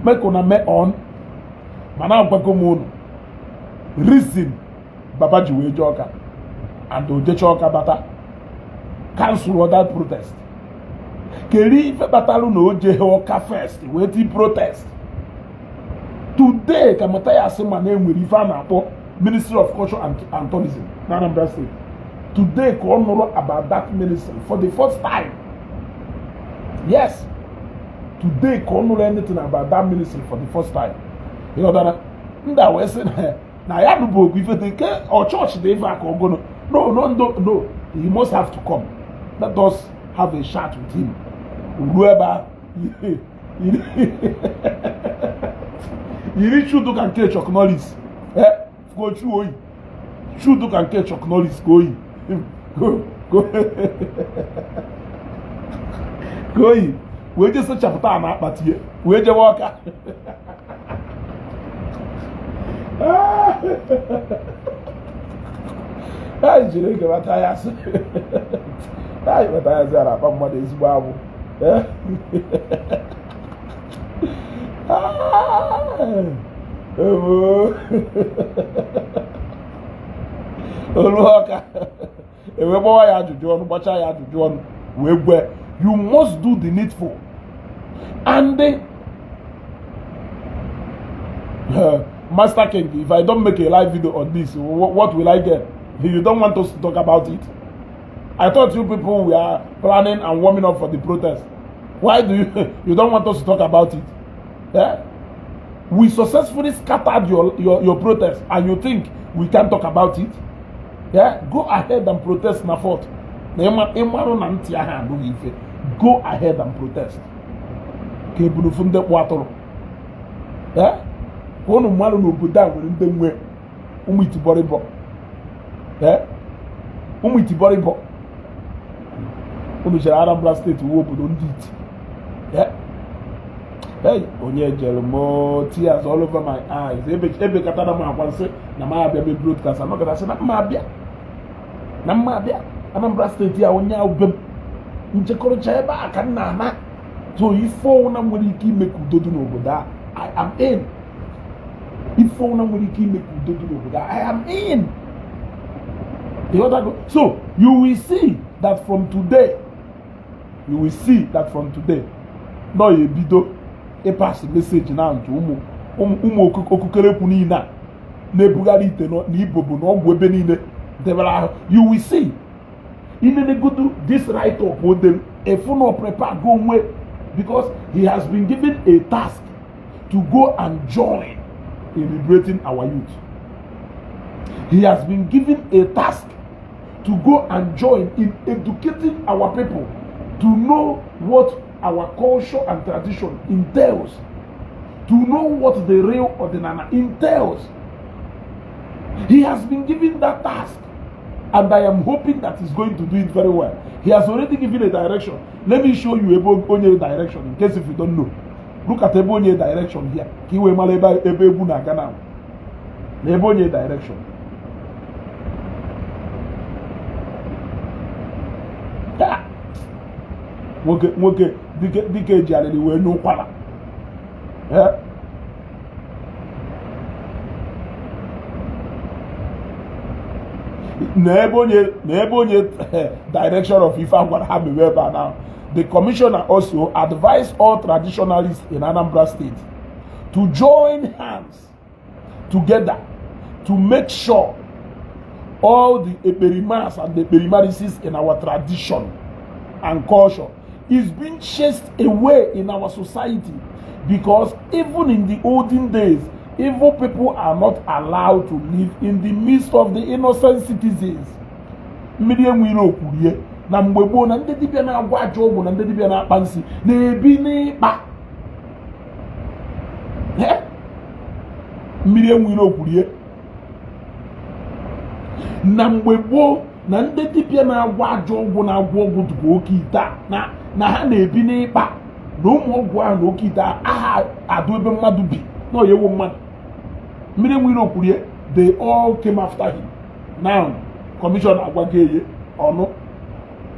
make una mee on mana agwago m unu reason baba ji wee jee Ọka and ojecha Ọka bata cancel that protest. Keri ife batalụ na oje Ọka first wee ti protest. Today, Mathias man enwere ife a na-akpọ Ministry of Culture and Tourism na Anambra State. Today, ka ọ nụrụ about that ministry for the first time. Yes. Today, ka ọ nụrụ anything about that ministry for the first time. You know that? Ndị a wee sị na ya nụbụ okwu ife dị ke ọ chọọchị dị ife aka ọgụnụ. No. He must have to come. Let us have a chat with him. Whoever you need to can catch your knowledge. Go through. Should can catch your knowledge. Go. Go. We just such a chapter, but here we just walk. Ai, direi que Mathias. Ai, Mathias era para uma desbabo. You must do the needful. And Master King, if I don't make a live video on this, what will I get? You don't want us to talk about it? I thought you people were planning and warming up for the protest. Why do you don't want us to talk about it? Yeah? We successfully scattered your protest, and you think we can't talk about it? Yeah? Go ahead and protest na fort. Go ahead and protest. Yeah? One man no buda with them way umwitiboribo. Yeah? Umwitiboribo. Anambra State wo obodo ndị iti. Yeah? Hey, onye jelmo tears all over my eyes. Ebe kata na ma akwanse na ma abia be broadcast. I'm not gonna say na ma abia. Na ma abia. Anambra State ya onye obem. Njekoro cha ebe aka na ama. So ifo na nwere ike ime kudodo n'obodo a, I am in. Ifo na nwere ike ime kudodo n'obodo a, I am in. So you will see that from today, no a bido a pass message now to umu okukere kunina nebugari ite no ni ibobo no ogbo ebe niile. You will see in the good this right up with them if you no prepare go away, because he has been given a task to go and join in liberating our youth. He has been given a task to go and join in educating our people to know what our culture and tradition entails, to know what the real ordinana entails. He has been given that task, and I am hoping that he's going to do it very well. He has already given a direction. Let me show you Ebonye direction in case if you don't know. Look at Ebonye direction here. Kiwe maleba ebebu na Ghana. Ebonye direction. Nwoke dike eji alili wee n'ụkwara. Na ebe onye direction of Ife gwara ha mewe ebe a now. The commissioner also advised all traditionalists in Anambra State to join hands together to make sure all the eperimas and the eperimarises in our tradition and culture is being chased away in our society, because even in the olden days, evil people are not allowed to live in the midst of the innocent citizens. Na mgbe gboo na ndị dibịa na-agwa ajọ ọgwụ na ndị dibịa na-akpa nsị na-ebi n'ịkpa. Mmiri enwere okwurie. Na mgbe gboo na ndị dibịa na-agwa ajọ ọgwụ na-agwọ ọgwụ tupu oke ite na ha na-ebi n'ịkpa, na ụmụ ọgwụ ahụ na oke ite aha adụ ebe mmadụ bi na oyewo mmadụ. Mmiri enwere okwurie. They all came after him. Now commissioner agwageye ọnụ.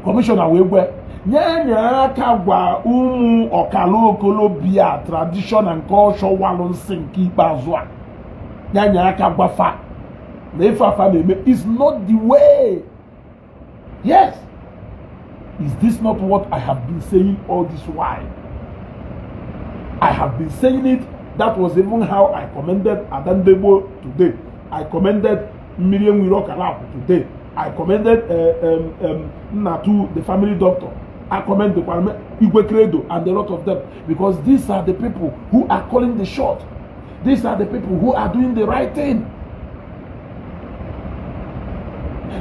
Commissioner wegwe nye aka gwa ụmụ ọkala okolobia tradition and culture walụ nsị nke ikpeazụ a. Nye aka gwafa na ife afa na-eme is not the way. Yes. Is this not what I have been saying all this while? I have been saying it. That was even how I commended Adandebo today. I commended Miriam Wirokalapu today. I commended Natu, the family doctor. I commend the Igwe Credo and a lot of them, because these are the people who are calling the shot. These are the people who are doing the right thing.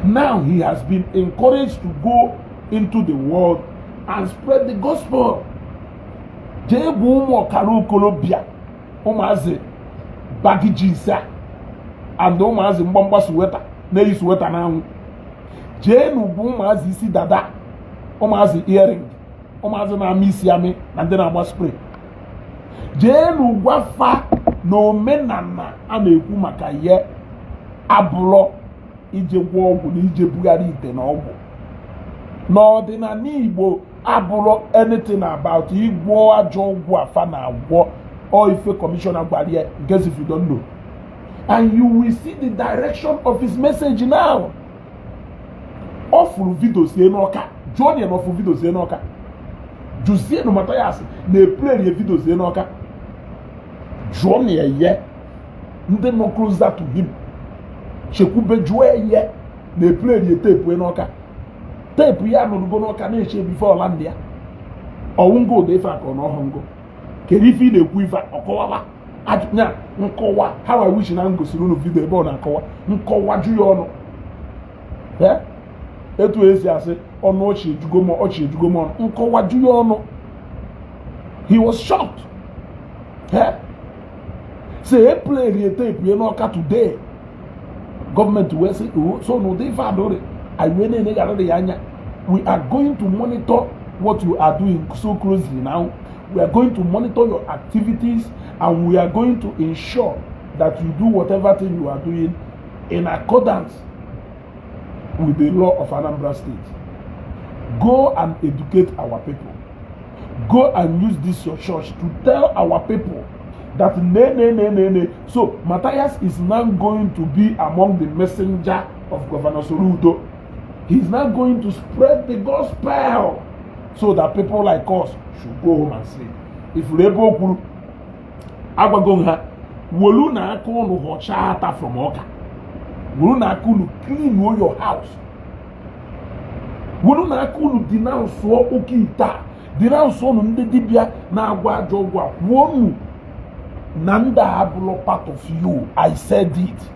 Now he has been encouraged to go into the world and spread the gospel. Jebu mo karo kolobia umazi baggy jeans and umazi mbamba sweater na yi sweater na hu jenu bu umazi isi dada umazi earring umazi na misi ami na ndị na-agba spray jenu gwafa na omenala a na-ekwu maka ye abụlọ ije gwọ ọgwụ na ije bugharị ite na ọgwụ n'ọdịnala Igbo abụlọ anything about igwọ ajọ ọgwụ afa na agwọ or ife commissioner gwara ya in case if you don't know, and you will see the direction of his message now. Ofuru video sie n'ọka John ya n'ofu video sie n'ọka Jusie no Mathias na play the video sie n'ọka John ya ye ndị no closer to him Chekwube jụọ ye na play the tape n'ọka tape ya no go n'ọka na eche before land ya ọwụngo dị ife aka ọ n'ọhụngo kedu ife ị na-ekwu ife ọkọwawa ajụnya nkọwa how I wish na ngosiri unu video ebe ọ na-akọwa nkọwa jụ ya ọnụ etu esi asị ọnụ ọchị ejugo m ọnụ nkọwa jụ ya ọnụ. He was shocked. Say he played the tape you know today government will say so no they fadore I went in we are going to monitor what you are doing so closely now. We are going to monitor your activities and we are going to ensure that you do whatever thing you are doing in accordance with the law of Anambra State. Go and educate our people. Go and use this your church to tell our people that nay. So Mathias is now going to be among the messenger of Governor Soludo. He's now going to spread the gospel so that people like us should go home and say, if Lebo Kuru Agwagonga, Wolu na akunu hochata from Oka. Wolu na akunu clean your house. Wolu na akunu denounce wo okita. Denounce onu ndị dibia na agwa ajogwa. Wonu nanda abulo part of you. I said it.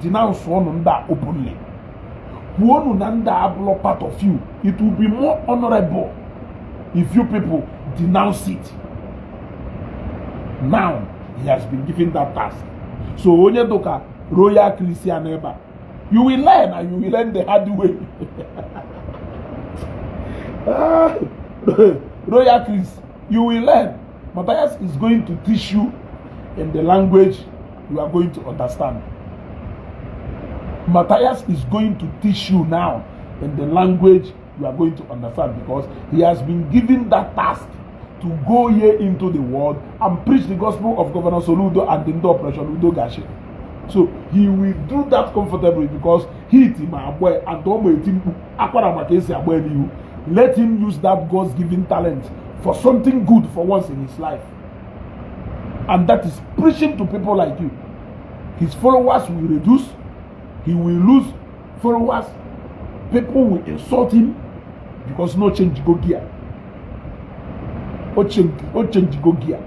Denounce onu nda openly. Wonu nanda abulo part of you. It will be more honorable if you people denounce it. Now he has been given that task. So onye doka royal Christian eba, you will learn and you will learn the hard way. Royal Chris, you will learn. Mathias is going to teach you in the language you are going to understand. Mathias is going to teach you now in the language you are going to understand, because he has been given that task to go here into the world and preach the gospel of Governor Soludo and the Operation Udo Gashi. So he will do that comfortably because he let him use that God's given talent for something good for once in his life. And that is preaching to people like you. His followers will reduce, he will lose followers, people will insult him because no change go gear. Change go gear.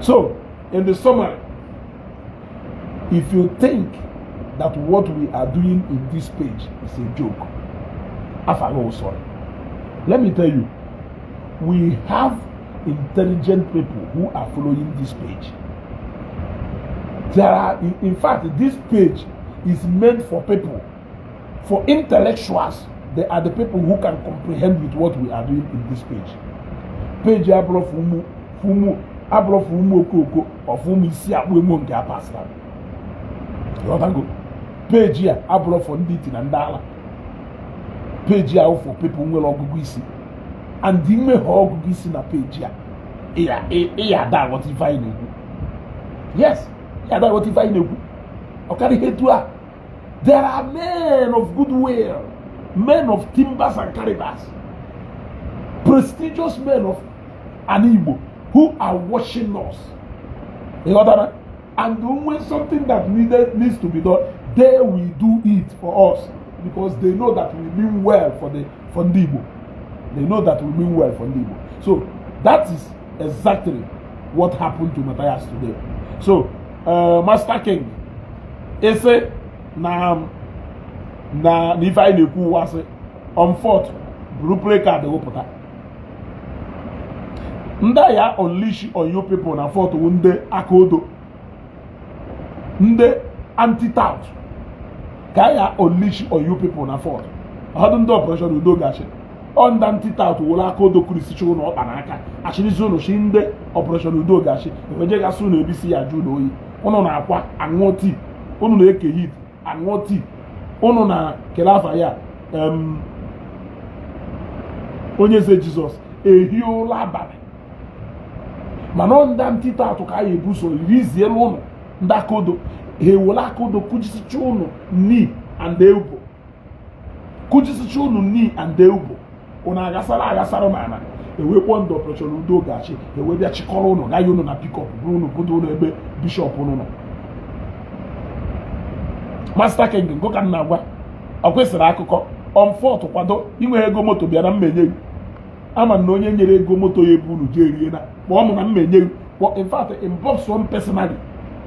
So, in the summary, if you think that what we are doing in this page is a joke, I'm sorry. Let me tell you, we have intelligent people who are following this page. There are, in fact, this page is meant for people, for intellectuals. They are the people who can comprehend with what we are doing in this page. Page abrofumu okoko of whom is here we won't get past that. You go. Page here abrofu nditi na ndala. Page here for people who will ogugu isi. And the me ogugu isi na page here. That what if I know. Yes, that what if I know. Okay, there are men of goodwill, men of timbers and calibers, prestigious men of Igbo who are watching us. You know that? And when something that needs to be done, they will do it for us because they know that we mean well for the Igbo. They know that we mean well for the Igbo. So that is exactly what happened to Mathias today. So, Master King, ese na na ife anyị na-ekwu wasị on fourth buru play card wepụta ndị ya unleash on you people na fourth wu ndị aka odo ndị anti-tout ka ya unleash on you people na fourth ọdụ ndị operation udo gachi onda anti-tout wụrụ aka odo kurisichi ụlọ ọkpa n'aka achịrịzi ụlọ chi ndị operation udo gachi eweje gasị ụlọ ebisi ya jụ n'oyi ụnụ na-akwa aṅụọ tii ụnụ na-eke hit aṅụọ tii ụnụ na kele afa ya onye eze Jizọs ehi ụlọ abalị mana ndị anti-tout ka a ebuso rizielu ụnụ ndị akodo ha ewere akodo kụjisicha ụnụ knee and elbow kụjisicha ụnụ knee and elbow ụnụ aghasara n'ala ewekwo ndị operation udo gachi ewe bịa chịkọrọ ụnụ gaghị ụnụ na pikọp bụrụ ụnụ budo ụnụ ebe bishọp ụnụ nọ Master King nke ka m na-agwa ọ kwesịrị akụkọ on fourth kwado inwe ego moto bịa na mmenye ama na onye nyere ego moto ya ebu unu jee rie na kpọọ m na mmenye in fact in box one personally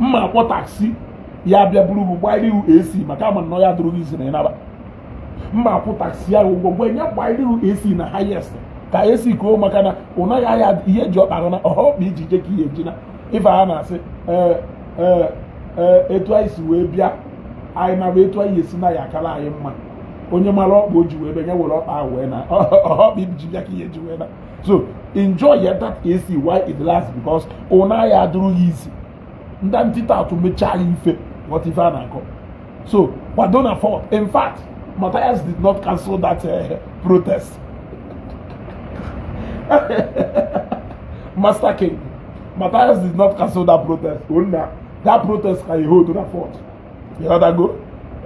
mma akwọ taxi ya bịa buru ugwu gbairi AC maka ama na ya dụrụ izi na ịnaba mma akwụ taxi ya ụgwọ gwa nye gbairi AC na highest ka AC koo maka na ụnaghị ahịa ihe ji ọkpara na ọhọkpa iji je ka ihe eji na ife ha na-asị etu anyị si wee bịa anyị na-abụ etu anyị esi na ya akara anyị mma onye mara ọkpa o ji wee benye were ọkpa ahụ wee na ọkpa ibi ji bịa ka ihe ji wee na so enjoy that AC while it lasts because ụna ya adụrụghị isi ndị anti-tout mechaa ya ife what ife a na-akọ so kwado na fourth. In fact Mathias did not cancel that protest Master King Mathias did not cancel that protest that protest can you hold to that fourth. You other go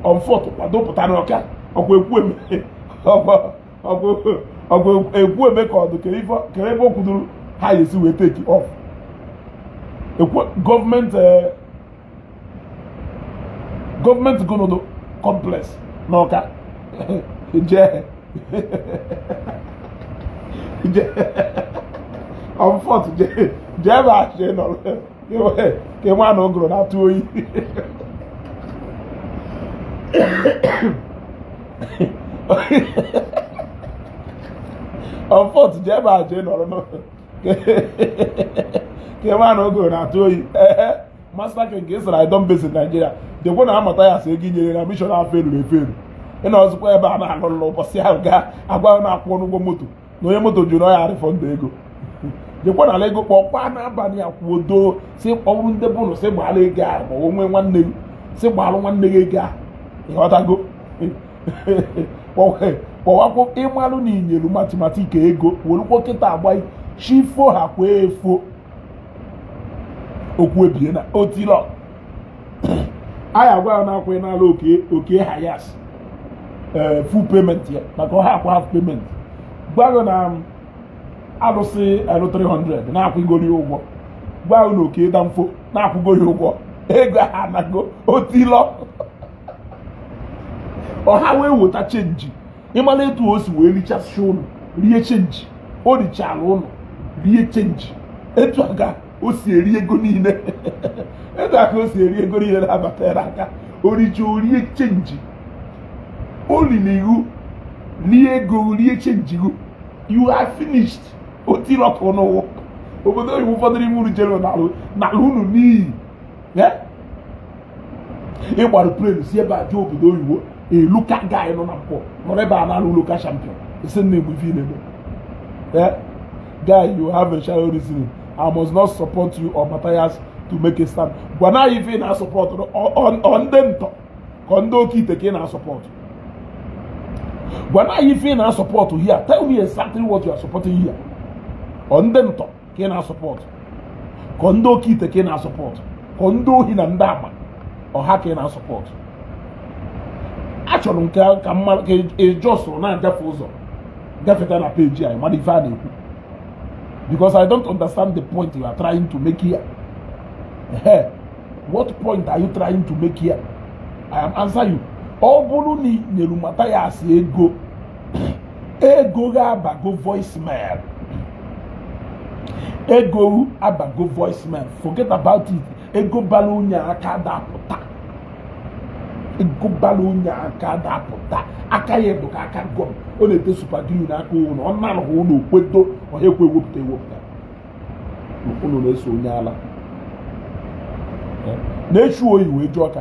on fourth kwado pụta n'ọka ọkwa ekwu eme ka ọdụ ka ebe o kwuduru ha esi wee take off gọọmenti gonodo complex n'ọka je on fourth je ebe a je nọ ka nwa na ogoro na-atụ oyi on fourth je ebe a je nọrọ ka nwa na ogoro na-atụ oyi Master King ịsịrị anyị don base in Nigeria dekwa na amata ya sị ego nyere na mission afọ eruru eferu ị na ọzụkwa ebe a na-alụ lụ ụbọchị ahụ ga agwa na-akwụ n'ụgwọ moto na onye moto jụrụ ọya refund ego dekwa na ala ego kpọkwa n'abalị ya kwuo doo si kpọwụrụ ndị bụnụ si gbaala ego ahụ ma onwe nwanne gị si gbalụ nwanne gị ego ahụ ịghọtago kpọwakwo ịmalụ na inyelu matematik ego werukwo kịta agba chifo ha kwee efo okwu ebie na otilo anyị agwa ya na-akwụ n'ala oke hayas full payment ya maka ọha akwa half payment gwago na alụsị L300 na-akwụgori ụgwọ gwago na oke damfo na-akwụgori ụgwọ ego ha anago otilo ọha wee weta chenji ịmala etu o si wee richasị ụnụ rie chenji o richara ụnụ rie chenji etu aga o si eri ego niile etu aka o si eri ego niile na-abata ya n'aka oricha orie chenji olilihu rie ego rie chenji hu you are finished otirọkụ n'ụwa obodo oyibo ụfọdụ ime uru jere n'ala unu n'iyi ịgbara plen si ebe a jee obodo oyibo eluka guy nọ na mpọ nọrọ ebe a na-alụ local champion isi nna egbu ife na-eme guy you have a shallow reasoning. I must not support you or Mathias to make a stand. Gwana ife na support on them to kondo kite ke na support. Gwana ife na support here. Tell me exactly what you are supporting here. On them to ke na support. Kondo kite ke na support. Kondo hina ndama or ha ke na support. Actually ka mma ke just na gafe ụzọ. Gafeta na page ya ma ife na-ekwu. Because I don't understand the point you are trying to make here. What point are you trying to make here? I am answering you. Ọ bụrụ na nyelu Mathias ego ga-abago voicemail. Ego abago voicemail. Forget about it. Ego bala onye aka dapụta. ịgụbala onye aka dapụta aka ya bụ ka aka gọm ọ na-ete supagiri n'aka ụlọ ọ na-alụghị ụlọ okwedo ọha ekwe ewepụta ụlọ na-eso onye ala na-echu oyi wee jụọ ọka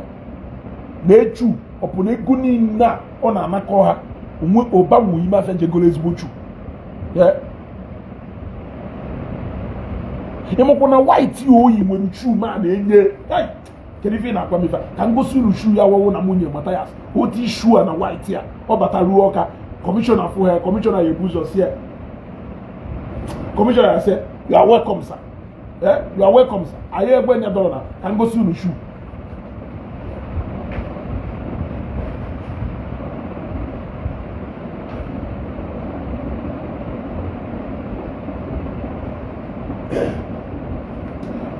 na-echu ọpụ na ego niile a ọ na-anakọ ha onwe ụbanwe ime afọ njegoro ezigbo chu ịmụkwụ na white oyi nwere chu ma na-enye kedu ife na-akwa m ife ka m gosi uru shu ya wawo na nwunye Mathias otu ishu a na white ya ọ bataruo ọka kọmishọna fụ ha kọmishọna ya ebu ụzọ sie kọmishọna ya sị you are welcome sir you are welcome sir anyị egbe nye dọrọ na ka m gosi uru shu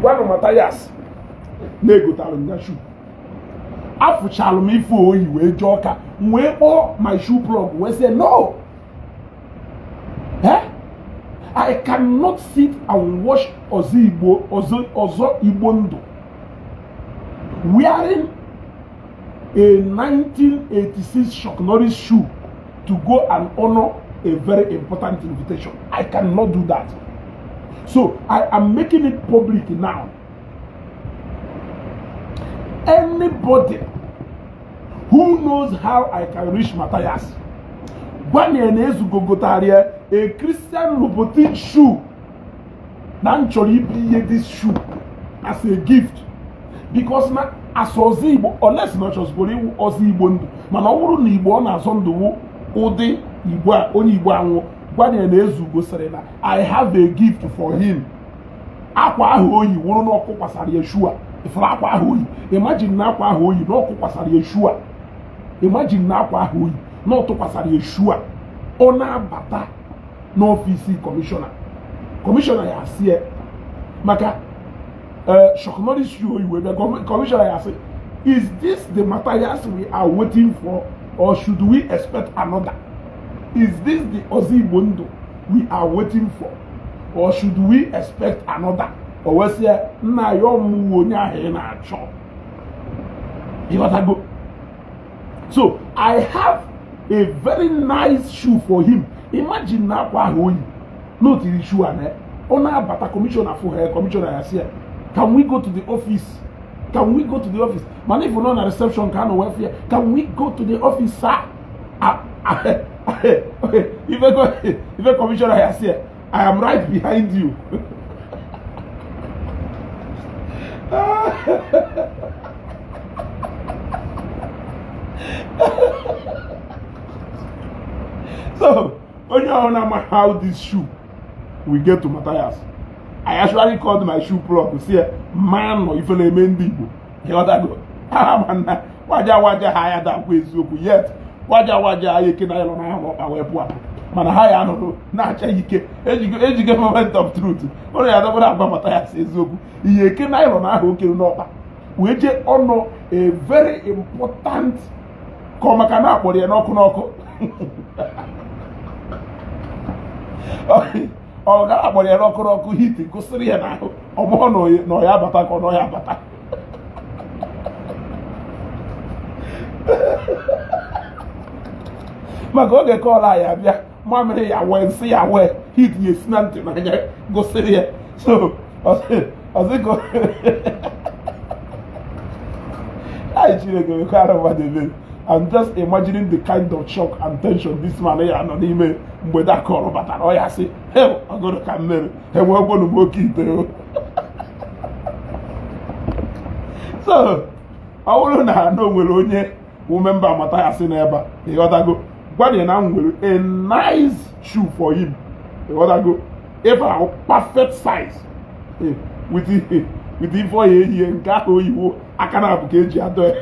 gwanụ Mathias na-egotalụ m ya shu afụchalụ m ife oyi wee jee ọka wee kpọọ my shoe plug wee say no I cannot sit and watch ọzọ Igbo ndụ wearing a 1986 Chuck Norris shoe to go and honor a very important invitation. I cannot do that. So I am making it public now. Anybody who knows how I can reach Mathias, a Christian Louboutin shoe, this shoe as a gift because na as Igbo, unless not just Igbo, Igbo, man, all the Igbo na zondu ode Igbo only Igbo anwo. I have a gift for him. Akwa ahoyi woro no kwasara Yeshua. Ifra akwa ahoyi. Imagine na akwa ahoyi no kwasara Yeshua. Imagine na akwa ahoyi no to kwasara Yeshua. Ona bata no office commissioner. Commissioner ya sie. Maka Chuck Norris show you the commissioner ya say, is this the Mathias we are waiting for or should we expect another? Is this the Ozzy we are waiting for? Or should we expect another? Or was here na yomu na chop? You got to go. So I have a very nice shoe for him. Imagine now not the shoe and ona bata commissioner for her commissioner here. Can we go to the office? Can we go to the office? Man, if we're not a reception kind of welfare, can we go to the office, sir? Okay, if a commissioner has here, I am right behind you. So, when you know how this shoe we get to Mathias, I actually called my shoe plug to say, man, if you let me Igbo, you want to go? Ah, man, waja higher than Kwezoku yet. Waja ayeke na yelo na ho awepu apu mana ha ya no na acha yike ejige moment of truth ore ya do na Mathias ezoku iyeke na yelo na ho okeru na okpa we je honor a very important komaka na akpori ya n'ọkụ ọ ga akpori ya n'ọkụ hit gosiri ya na ọmọ no ya bata ko no ya bata maka oge kọla ya bịa mamịrị ya wee nsị ya wee hit ya esi na ntị n'anya gosiri ya so ọzịko I I'm just imagining the kind of shock and tension this man ya nọ n'ime mgbe da kọrọ batara ọ ya sị hell ọgọdọ ka mmere enwe ọgbọnụ m oke ite so ọ bụrụ na o nwere onye member Mathias n'ebe a ịghọtago gwanye na m nwere a nice shoe for him ịghọtago ebe ahụ perfect size with ife ọ ya ehihie nke ahụ oyibo aka na abụ ka eji adọ ya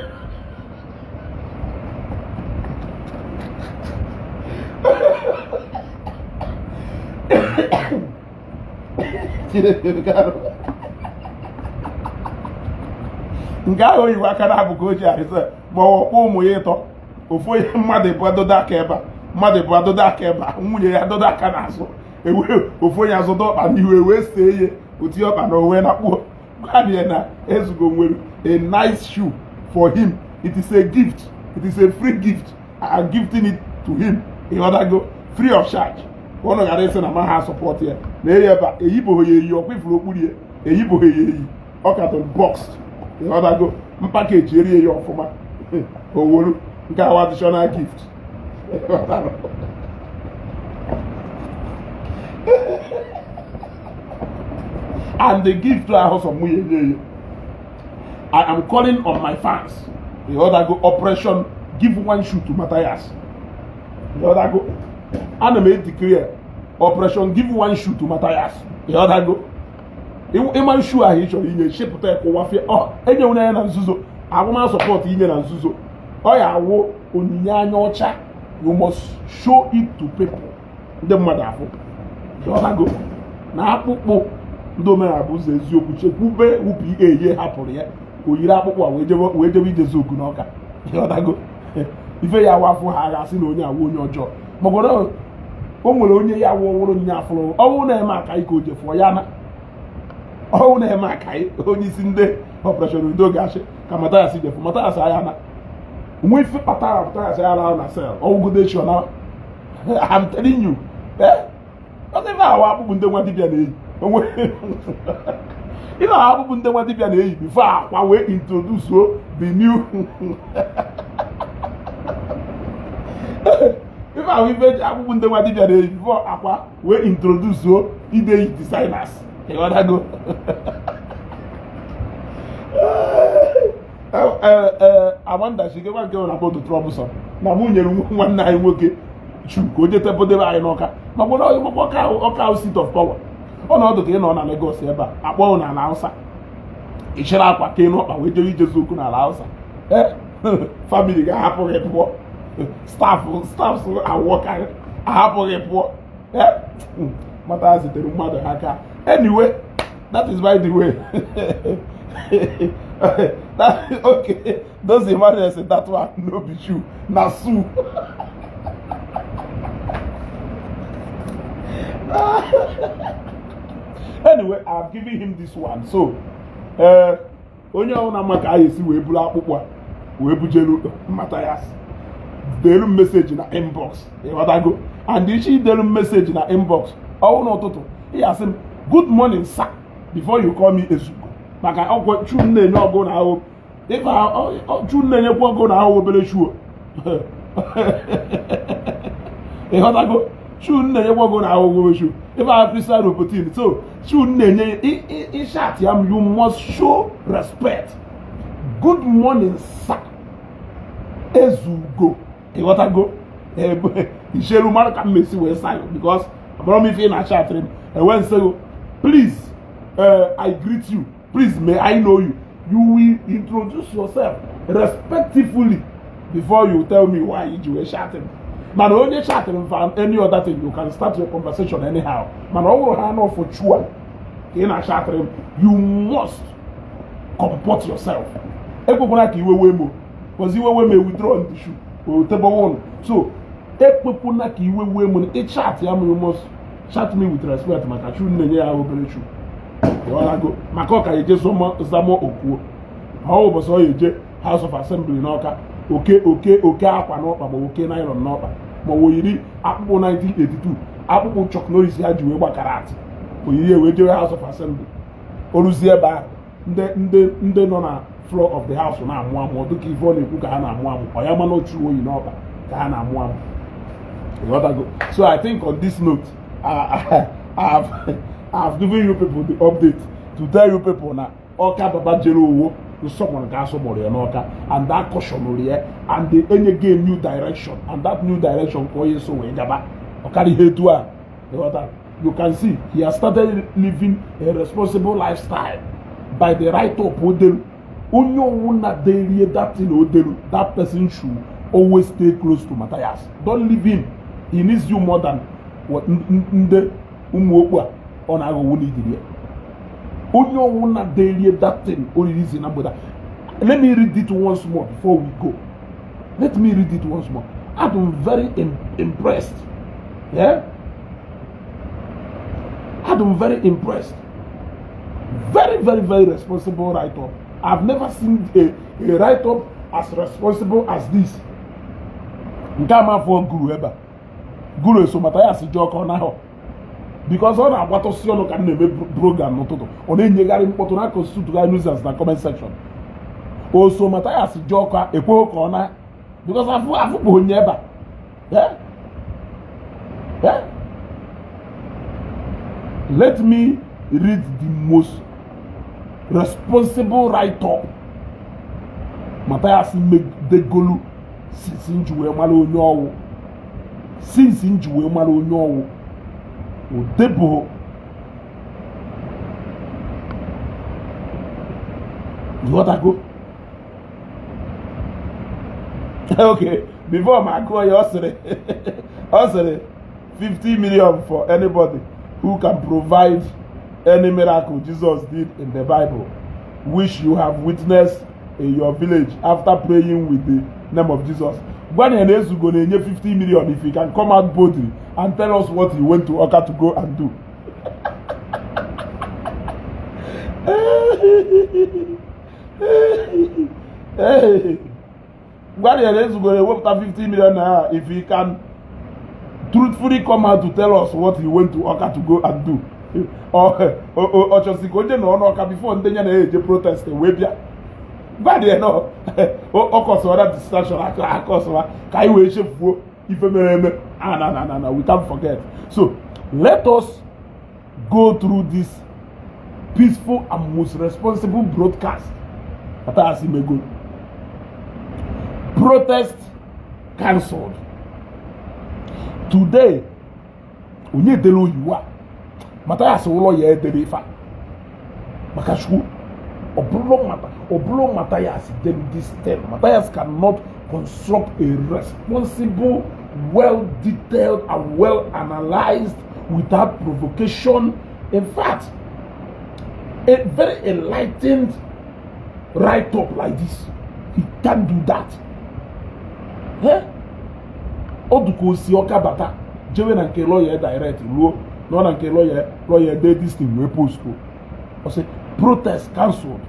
nke ahụ oyibo aka na abụ ka o ji arịsa ma ọ kpọ ụmụ ya ịtọ ofu onye mmadụ bụ adodo aka ebe a mmadụ bụ adodo aka ebe a nwunye ya adodo aka n'azụ ofu onye azụdo ọkpa n'ihu wee see ihe otu ọkpa na owe na kpuo gwadie na ezugo nwere a nice shoe for him It is a gift. It is a free gift. I am gifting it to him. In order to go free of charge. One of the reasons I'm have support here. Maybe about a yibo ye or quick flow ye. A yibo ye. Okay, boxed. In order to go package area your for my. Oh, what additional gift. And the gift to our house of Muye. I am calling on my fans. The other go operation give one shoe to Mathias. The other go and make it clear. Operation give one shoe to Mathias. The other go. One shoe I hit in a shape of a coffee. Oh, anyone and Zuzo. I will not support Indian and Zuzo. Oh, yeah, Unyanocha. You must show it to people. The mother. The other go. Now, Dome abuze eziokwu chekwube upi eye hapụrụ ya oyiri akpụkpọ wee jebe ije zoku n'ọka ịghọtago ife ya wafụ ha gasị na onye awụ onye ọjọọ maọbụ o nwere onye ya wụrụ onye afụrụ ọnwụ na-eme aka ike o jefụọ ya na ọnwụ na-eme aka onye isi ndị operation udo gashi ka Mathias jefu Mathias aya na nwe ife kpatara Mathias ya na sel ọwụgode shi na I'm telling you ọ dị na awa akpụkpụ ndị nwa dibịa na-eyi you know how people don't want to be an age before we introduce the new if I will be people don't want to be an age before we introduce the designers. You want to go? I wonder she can go about the troublesome. Now, one night working. Go get a body by Noka. But what are you walk out seat of power? Ọnọdụ ka ị nọ na Lagos ebe a akpọ na ala Hausa ichere akwa ka ị nọ ọkpa wee jere ijezu okwu na ala Hausa family ga-ahapụ gị pụọ staff awọkarị ahapụ gị pụọ mata zitere mmadụ ha aka anyway that is by the way okay those Emmanuel say that one no be true na su anyway, I've given him this one. So, onye ọna maka ayesi wee bulu akpụkpọ a wee bujelu Mathias. Delu message na inbox. Go and ichi delu message na inbox. Ọwụ n'ụtụtụ. He ask him, "Good morning, sir." Before you call me Ezugo. Maka ọgwọ chu na-enye ọgụ na ahụ. If chu na-enye ọgụ na ahụ obere chuo. Go. Shouldn't any go now shoe. If I have preserved opportunity, so shouldn't any you must show respect. Good morning, sir. Ezugo. You want to go? You shall mark Messi West Side because I promise you in chat room. And when say, please, I greet you. Please, may I know you. You will introduce yourself respectfully before you tell me why you were chatting. Man, only chatting from any other thing, you can start your conversation anyhow. Man, all I know for sure, in a chat room, you must comport yourself. Everybody you will mo, because you will withdraw in the shoe or table one. So, everybody you will mo, a chat, you must chat me with respect. My catch you near our shoe. You wanna go? My cock, I just Zamo Oku. How was all you House of Assembly in Oka? Okay, akwa n'ọkpa ma okay nylon n'ọkpa ma oyiri akpụkpọ 1982 akpụkpọ Chuck Norris ya ji wee gbakara atị oyiri wee jere House of Assembly oruzie ebe a ndị nọ na floor of the house na-amụ amụ dịka ife ọ na-ekwu ka ha na-amụ amụ ọ ya mana otu oyi n'ọkpa ka ha na-amụ amụ. So I think on this note I have given you people the update to tell you people na Ọka Baba jere owo someone gas and that caution and they again new direction and that new direction you can see he has started living a responsible lifestyle by the right of Odelu. That person should always stay close to Mathias. Don't leave him. He needs you more than what on our that thing only is in Abuja. Let me read it once more before we go. Let me read it once more. I'm very impressed. Yeah? I'm very impressed. Very, very, very responsible write-up. I've never seen a write-up as responsible as this. Nke a ma for guru eba. Guru so Mathias Joko na ho. Because ọ na-agbatosi ọnụ ka na-eme program n'ụtụtụ. Ọ na-enyegharị mkpọtụ na constitute ga nuisance na comment section. Also Mathias Joko ekweghị ka ọ na because afụ bụ onye ebe a. Yeah? Yeah? Let me read the most responsible write-up Mathias Megdegolu since njuwe mara onye ọwụ. Since njuwe mara onye ọwụ. Odebo. You want to go? Okay, before my call, you also 50 million for anybody who can provide any miracle Jesus did in the Bible, which you have witnessed in your village after praying with the name of Jesus. When he is going to 50 million, if he can come out boldly and tell us what he went to Oka to go and do. When he is going to work 50 million now, if he can truthfully come out to tell us what he went to Oka to go and do. Or just go to Oka before and then you protest away. But you know, of course, other distraction, of course, no, we can't forget. So, let us go through this peaceful and most responsible broadcast. Protest cancelled. Today, we need to know you are. Mathias will lawyer deliver. Makashu. Oblo Mathias did this thing. Mathias cannot construct a responsible, well-detailed and well-analyzed without provocation. In fact, a very enlightened write-up like this. He can't do that. Eh? Oduko si okabata. Jewe na nke lawyer direct. No na nke lawyer did this thing we post to. I say protest cancelled.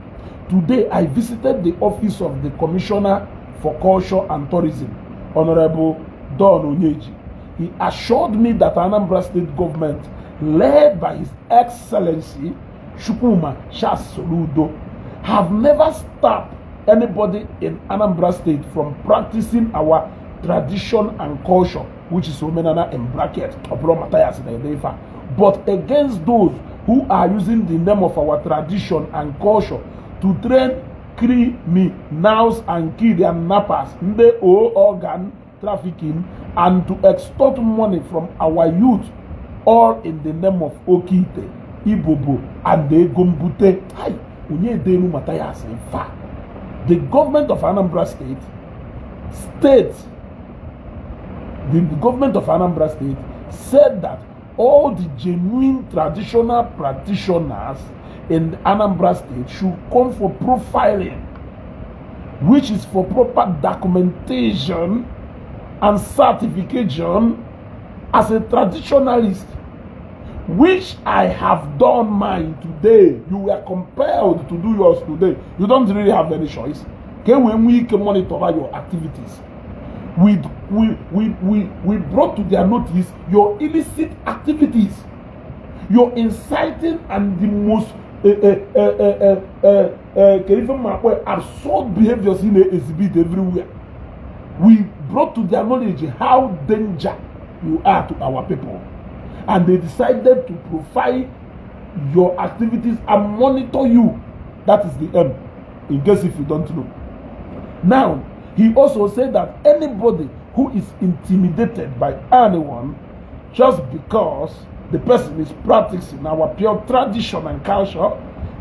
Today I visited the office of the Commissioner for Culture and Tourism, Honorable Don Onyeji. He assured me that Anambra State government, led by His Excellency Chukwuma Soludo, have never stopped anybody in Anambra State from practicing our tradition and culture, which is Omenana in bracket, Mathias in Edefa, but against those who are using the name of our tradition and culture to train criminals and kill their nappers, the organ trafficking, and to extort money from our youth, all in the name of Okite, Ibobo, and the Gumbute. Hi, Unyedenu Mathias. In fact, the government of Anambra State said that all the genuine traditional practitioners in Anambra State should come for profiling, which is for proper documentation and certification as a traditionalist, which I have done mine today. You were compelled to do yours today. You don't really have any choice. Okay, when we can monitor your activities, we brought to their notice your illicit activities, your inciting and the most absurd behaviors in the exhibit everywhere. We brought to their knowledge how dangerous you are to our people, and they decided to profile your activities and monitor you. That is the end, in case if you don't know. Now, he also said that anybody who is intimidated by anyone just because the person is practicing our pure tradition and culture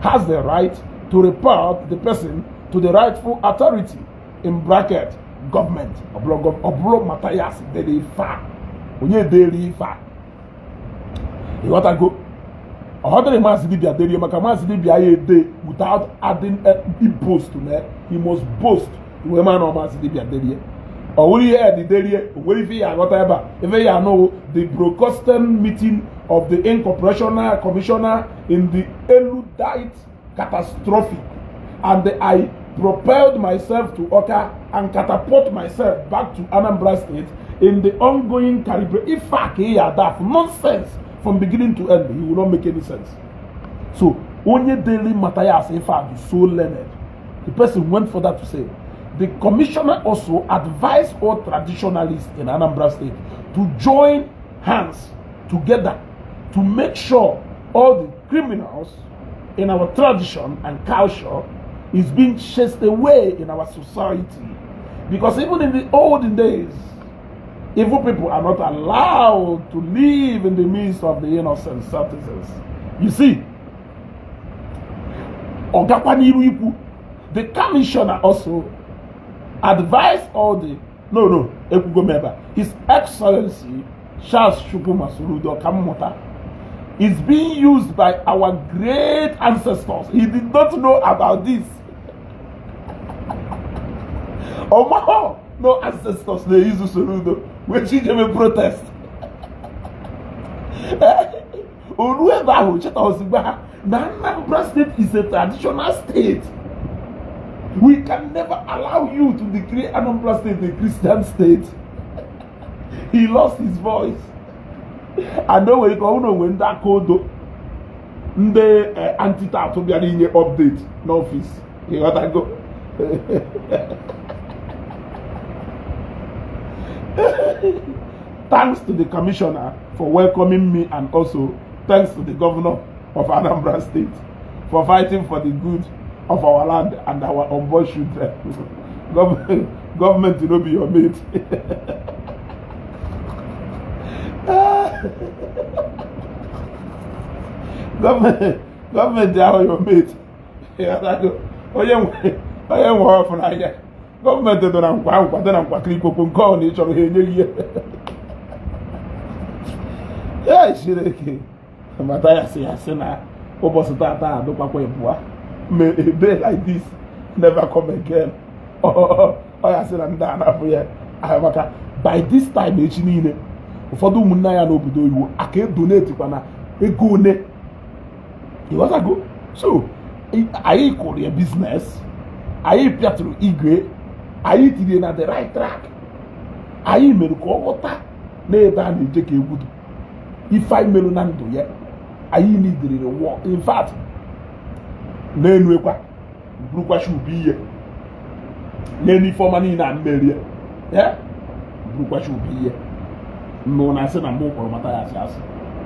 has the right to report the person to the rightful authority, in bracket, government. Oblo Mathias deliver. Onye deliver. You want to go? Other man Sidibia deliver. Makaman Sidibia day without adding a boast to that. He must boast. The man of Sidibia deliver. Or will you hear the daily? What if you are whatever? If you know the broadcasting meeting of the incorporational commissioner in the Eludite catastrophe, and I propelled myself to Oka and catapult myself back to Anambra State in the ongoing calibration. If fact that nonsense from beginning to end, it will not make any sense. So only daily Mathias if I is so learned. The person went further to say, the commissioner also advised all traditionalists in Anambra State to join hands together to make sure all the criminals in our tradition and culture is being chased away in our society. Because even in the olden days, evil people are not allowed to live in the midst of the innocent citizens. You see, the commissioner also advised all the His Excellency Charles Chukwumasoludo Kamota is being used by our great ancestors. He did not know about this. Oh, no ancestors they use Soludo which is a protest. Anambra State is a traditional state. We can never allow you to declare Anambra State a Christian state. He lost his voice. And then when that code the anti-tat to be an update in office. You got to go. Thanks to the commissioner for welcoming me, and also thanks to the governor of Anambra State for fighting for the good of our land and our unborn children. Government will be your mate. Government are your mate. Government don't call each other. Yeah, Mathias may a day like this never come again. By this time, ụfọdụ ụmụnna ya n'obodo Igbo aka donate kwana ego one. You want to go? So, anyị kụrụ ya business, anyị pịatụrụ igwe, anyị tiri na the right track. Anyị mere ka ọ ghọta n'ebe a na-eje ka egwudu. Ife anyị mere na ndụ ya, anyị needed work. In fact, n'enu ekwa, burukwa shubi ihe. N'enu ife ọma niile na mmeri ya, burukwa shubi ihe. No, I said I'm more for Mathias.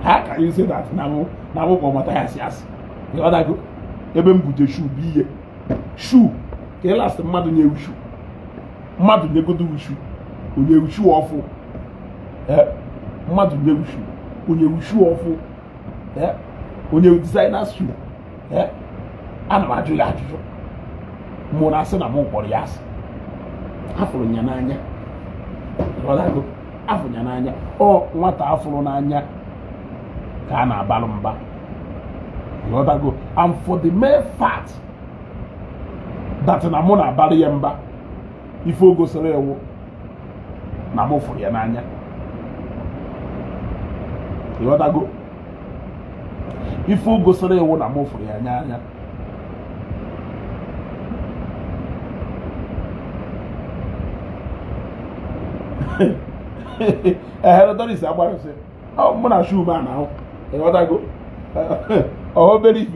How can you say that now for Mathias? You know that go? Even put the shoe be shoe. Tell us the mother new shoe. Mother they go do shoe. When shoe awful. Mother new shoe. When shoe awful. When designer shoe. I'm a Julia. Mona said I'm more for yes. Afro Nyananya. You know that go? Afụnya n'anya nwata afụrụ n'anya ka a na-abalụ mba. And for the mere fact that na mụ na-abalụ ya mba, ife o gosiri ewu na mụ fụrụ ya n'anya. Ife o gosiri ewu na mụ fụrụ ya n'anya. Doris Agbara say, "Oh, mona shoe man now. You want to go? Oh, very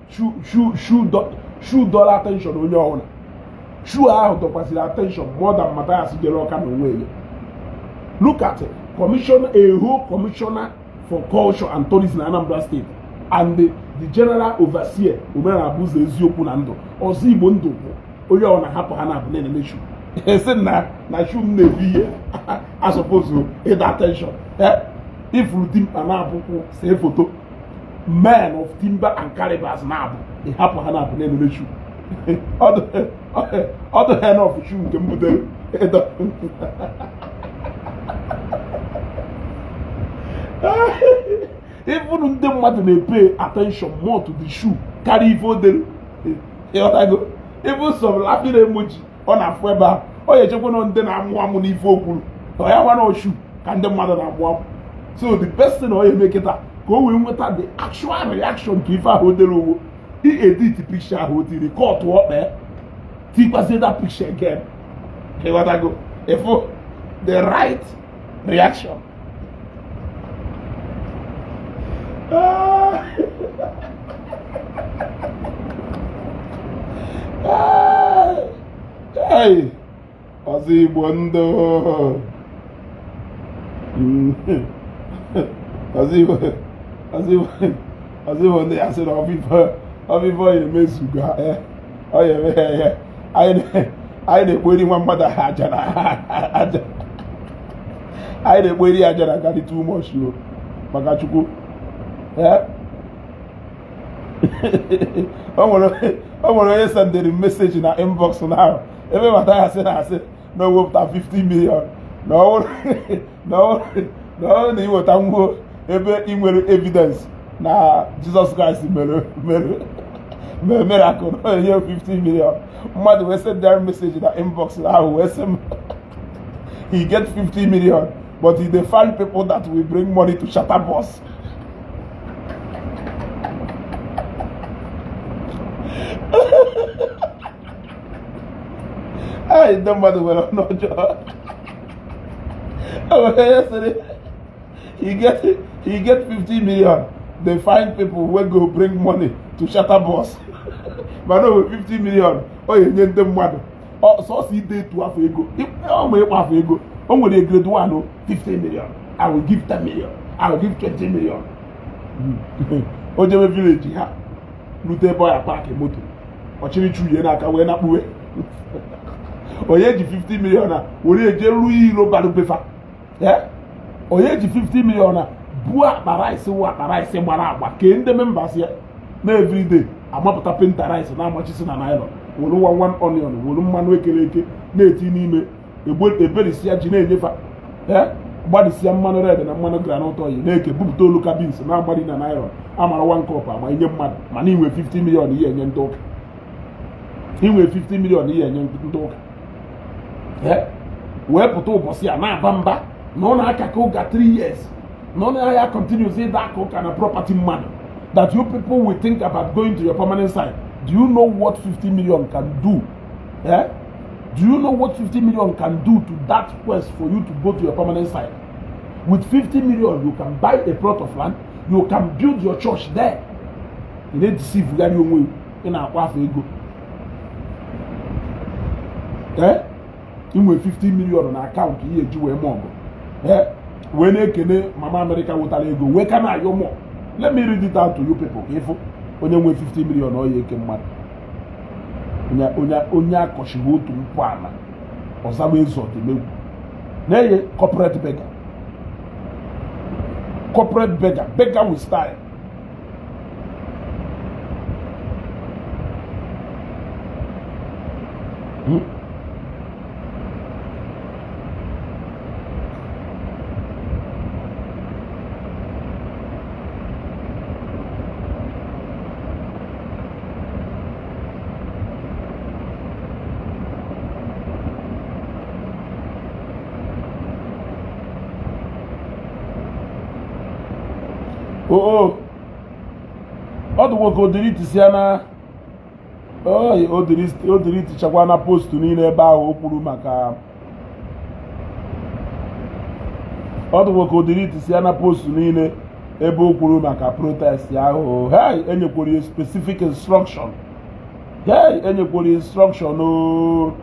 shoe dollar attention on your own. Shoe out of attention more than Mathias Jelo can away. Look at it. A whole commissioner for culture and tourism in Anambra State, and the general overseer, Umera Abuze Ziopunando, or Zibondo, or you want to happen and have an issue. He said, "Na shoe never as opposed to pay attention." If you think an apple say photo, men of timber and calibers now, they happen to have an issue. Other hand of shoe can model. Even them want to pay attention more to the shoe, carry for them. Even some laughing emoji on a fiber. Oh, you're just going to one money for you. So I want to shoe, can the mother have one. So the best thing you make it up, go in with the actual reaction to if I hold the logo. He edit the picture, hold the record to up there. see that picture again. Okay, what I go? If the right reaction. Hey, Ozzy Bondo. Ozzy Bondo. I said, all people in the sugar. Oh yeah. I didn't wait one mother I didn't wait I got it too much, you. Magachuku. Yeah. I want to send the message in our inbox now. Every Mathias I said, no, we'll have 50 million. No, you want to have evidence. Nah, Jesus Christ, miracle, no, 50 million. Mother will send their message in the inbox now. He get 50 million, but he they find people that will bring money to shatter boss. I don't matter when no job. Yesterday, he get 50 million. They find people who go bring money to shatter boss. But no, with 50 million, oh, you need them money. Oh, so see they to have ego. If oh my have ego, oh when they grade one, oh, 15 million. I will give 10 million. I will give 20 million. Oh, the village here. Lute boy a park a motor. Or chili tree and I can wear up away. Or ye 50 million, will ye Louis Robert Befa? Yeah? Or ye 50 million. Bua rice, what rice, and what came the members here. Every day, I'm up to paint rice and how much is in an island. Will one onion, will man wake a lake, name a boat, a very siege, yeah? But it's young man red and a man of granite oil, naked, book to look at beans, and nobody in an island. I'm a one copper, my young man, money with 50 million a year and talk. He with 50 million a year and talk. Yeah? Where put over, see, I'm not bamba. No, I can got 3 years. None of you continue to say that kind of property money that you people will think about going to your permanent site. Do you know what 50 million can do? Yeah? Do you know what 50 million can do to that quest for you to go to your permanent site? With 50 million, you can buy a plot of land, you can build your church there. You need to see if you got your way in a half a go. Yeah? You with 50 million on account, you do a mongo. Yeah? When they Mama America will tell you, where can I go more? Let me read it out to you people. If when you win 50 million or you can man, onya koshibu to Mpwana or some sort of me. Nay, corporate beggar. Corporate beggar. Beggar with style. Oh, all the work delete Siana. Oh, delete Chakwana post to Nina Bao Puru Maka. All the work delete Siana post to Nina Ebo Puru Maka protest. Oh, hey, anybody specific instruction. Hey, anybody instruction. Oh,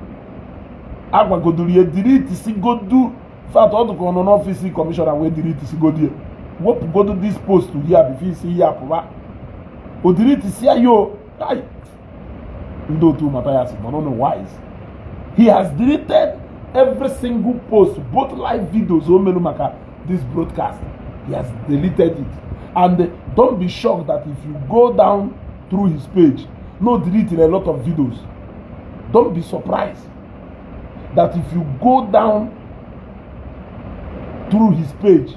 Agua go delete see go do. Fact, all the office commissioner will delete see go there. What go to this post to here before you see here for o delete see yo die ndo to Mathias but no wise. He has deleted every single post, both live videos o melu maka this broadcast. He has deleted it. And don't be shocked that if you go down through his page, no deleting a lot of videos. Don't be surprised that if you go down through his page,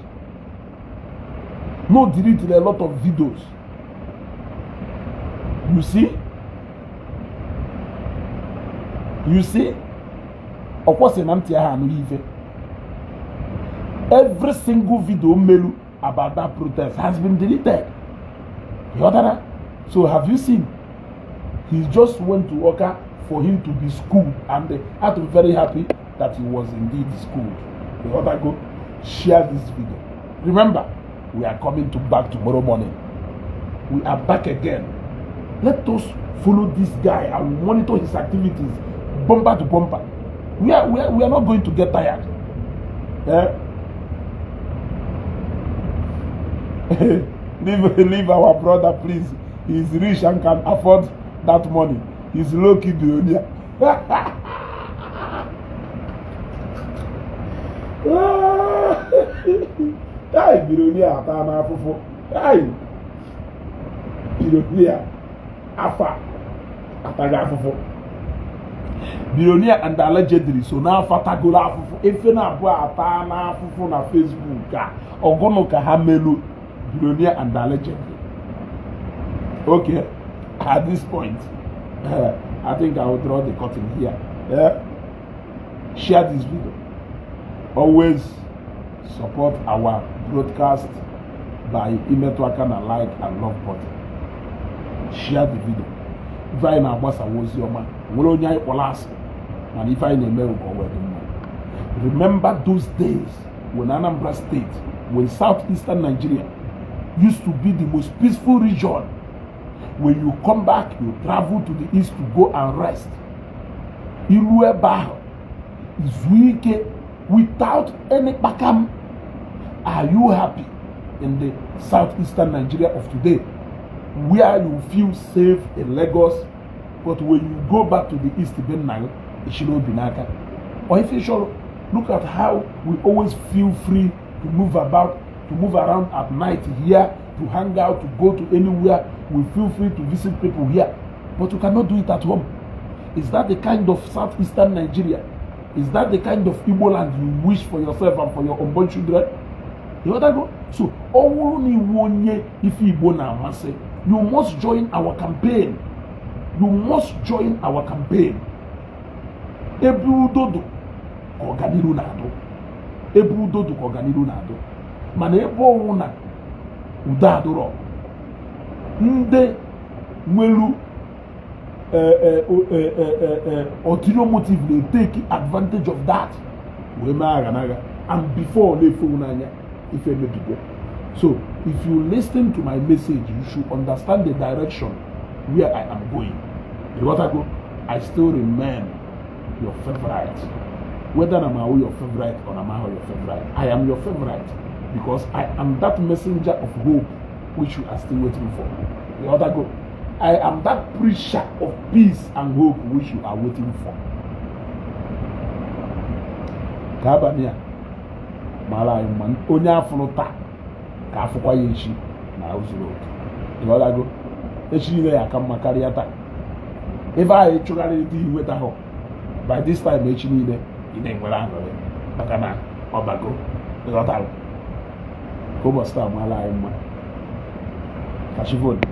no deleting a lot of videos. You see? You see? Of course, every single video melu about that protest has been deleted. You understand? So have you seen? He just went to Oka for him to be schooled, and they had to be very happy that he was indeed schooled. The other go share this video. Remember, we are coming back tomorrow morning. We are back again. Let us follow this guy and monitor his activities, bumper to bumper. We are not going to get tired. Leave our brother, please. He's rich and can afford that money. He's low-key billionaire. Hey, billionaire, hey, billionaire, afa, ataga billionaire and allegedly so now fatagola afufu. If you na bo atana afufu na Facebook, ogono ka hamelu billionaire and allegedly. Okay, at this point, I think I will draw the curtain here. Share this video. Always support our broadcast by email to account and like and love button. Share the video. If I na boss was your man, will only last. And if I name remember those days when Anambra State, when southeastern Nigeria used to be the most peaceful region. When you come back, you travel to the east to go and rest. Ilueba is weak without any bakam. Are you happy in the southeastern Nigeria of today, where you feel safe in Lagos, but when you go back to the east, Benang, Ishino Binaka? Or if you should look at how we always feel free to move about, to move around at night here, to hang out, to go to anywhere. We feel free to visit people here, but you cannot do it at home. Is that the kind of southeastern Nigeria? Is that the kind of Igbo land you wish for yourself and for your unborn children? You know that go? So, if you must join our campaign. You must join our campaign. Ebudodo koganiru nado. Ebudodo koganiru nado. Mana ebo una udadoro. Nde nwelu ulterior motive, they take advantage of that. And before they phone if you may go. So if you listen to my message, you should understand the direction where I am going. You know what I go? I still remain your favorite. Whether I'm your favorite or I'm your favorite, I am your favorite because I am that messenger of hope which you are still waiting for. You know what I go? I am that preacher of peace and hope which you are waiting for. Kabania Mala man onya afuluta ka afukwa yechi na uzuro. You know what I go? Echi ile akam makariata. If I chugari di weta ho. By this time echi ile ine nwere anore. Maka na obago. You know what I go? Kobo sta mala man. Kashivoni.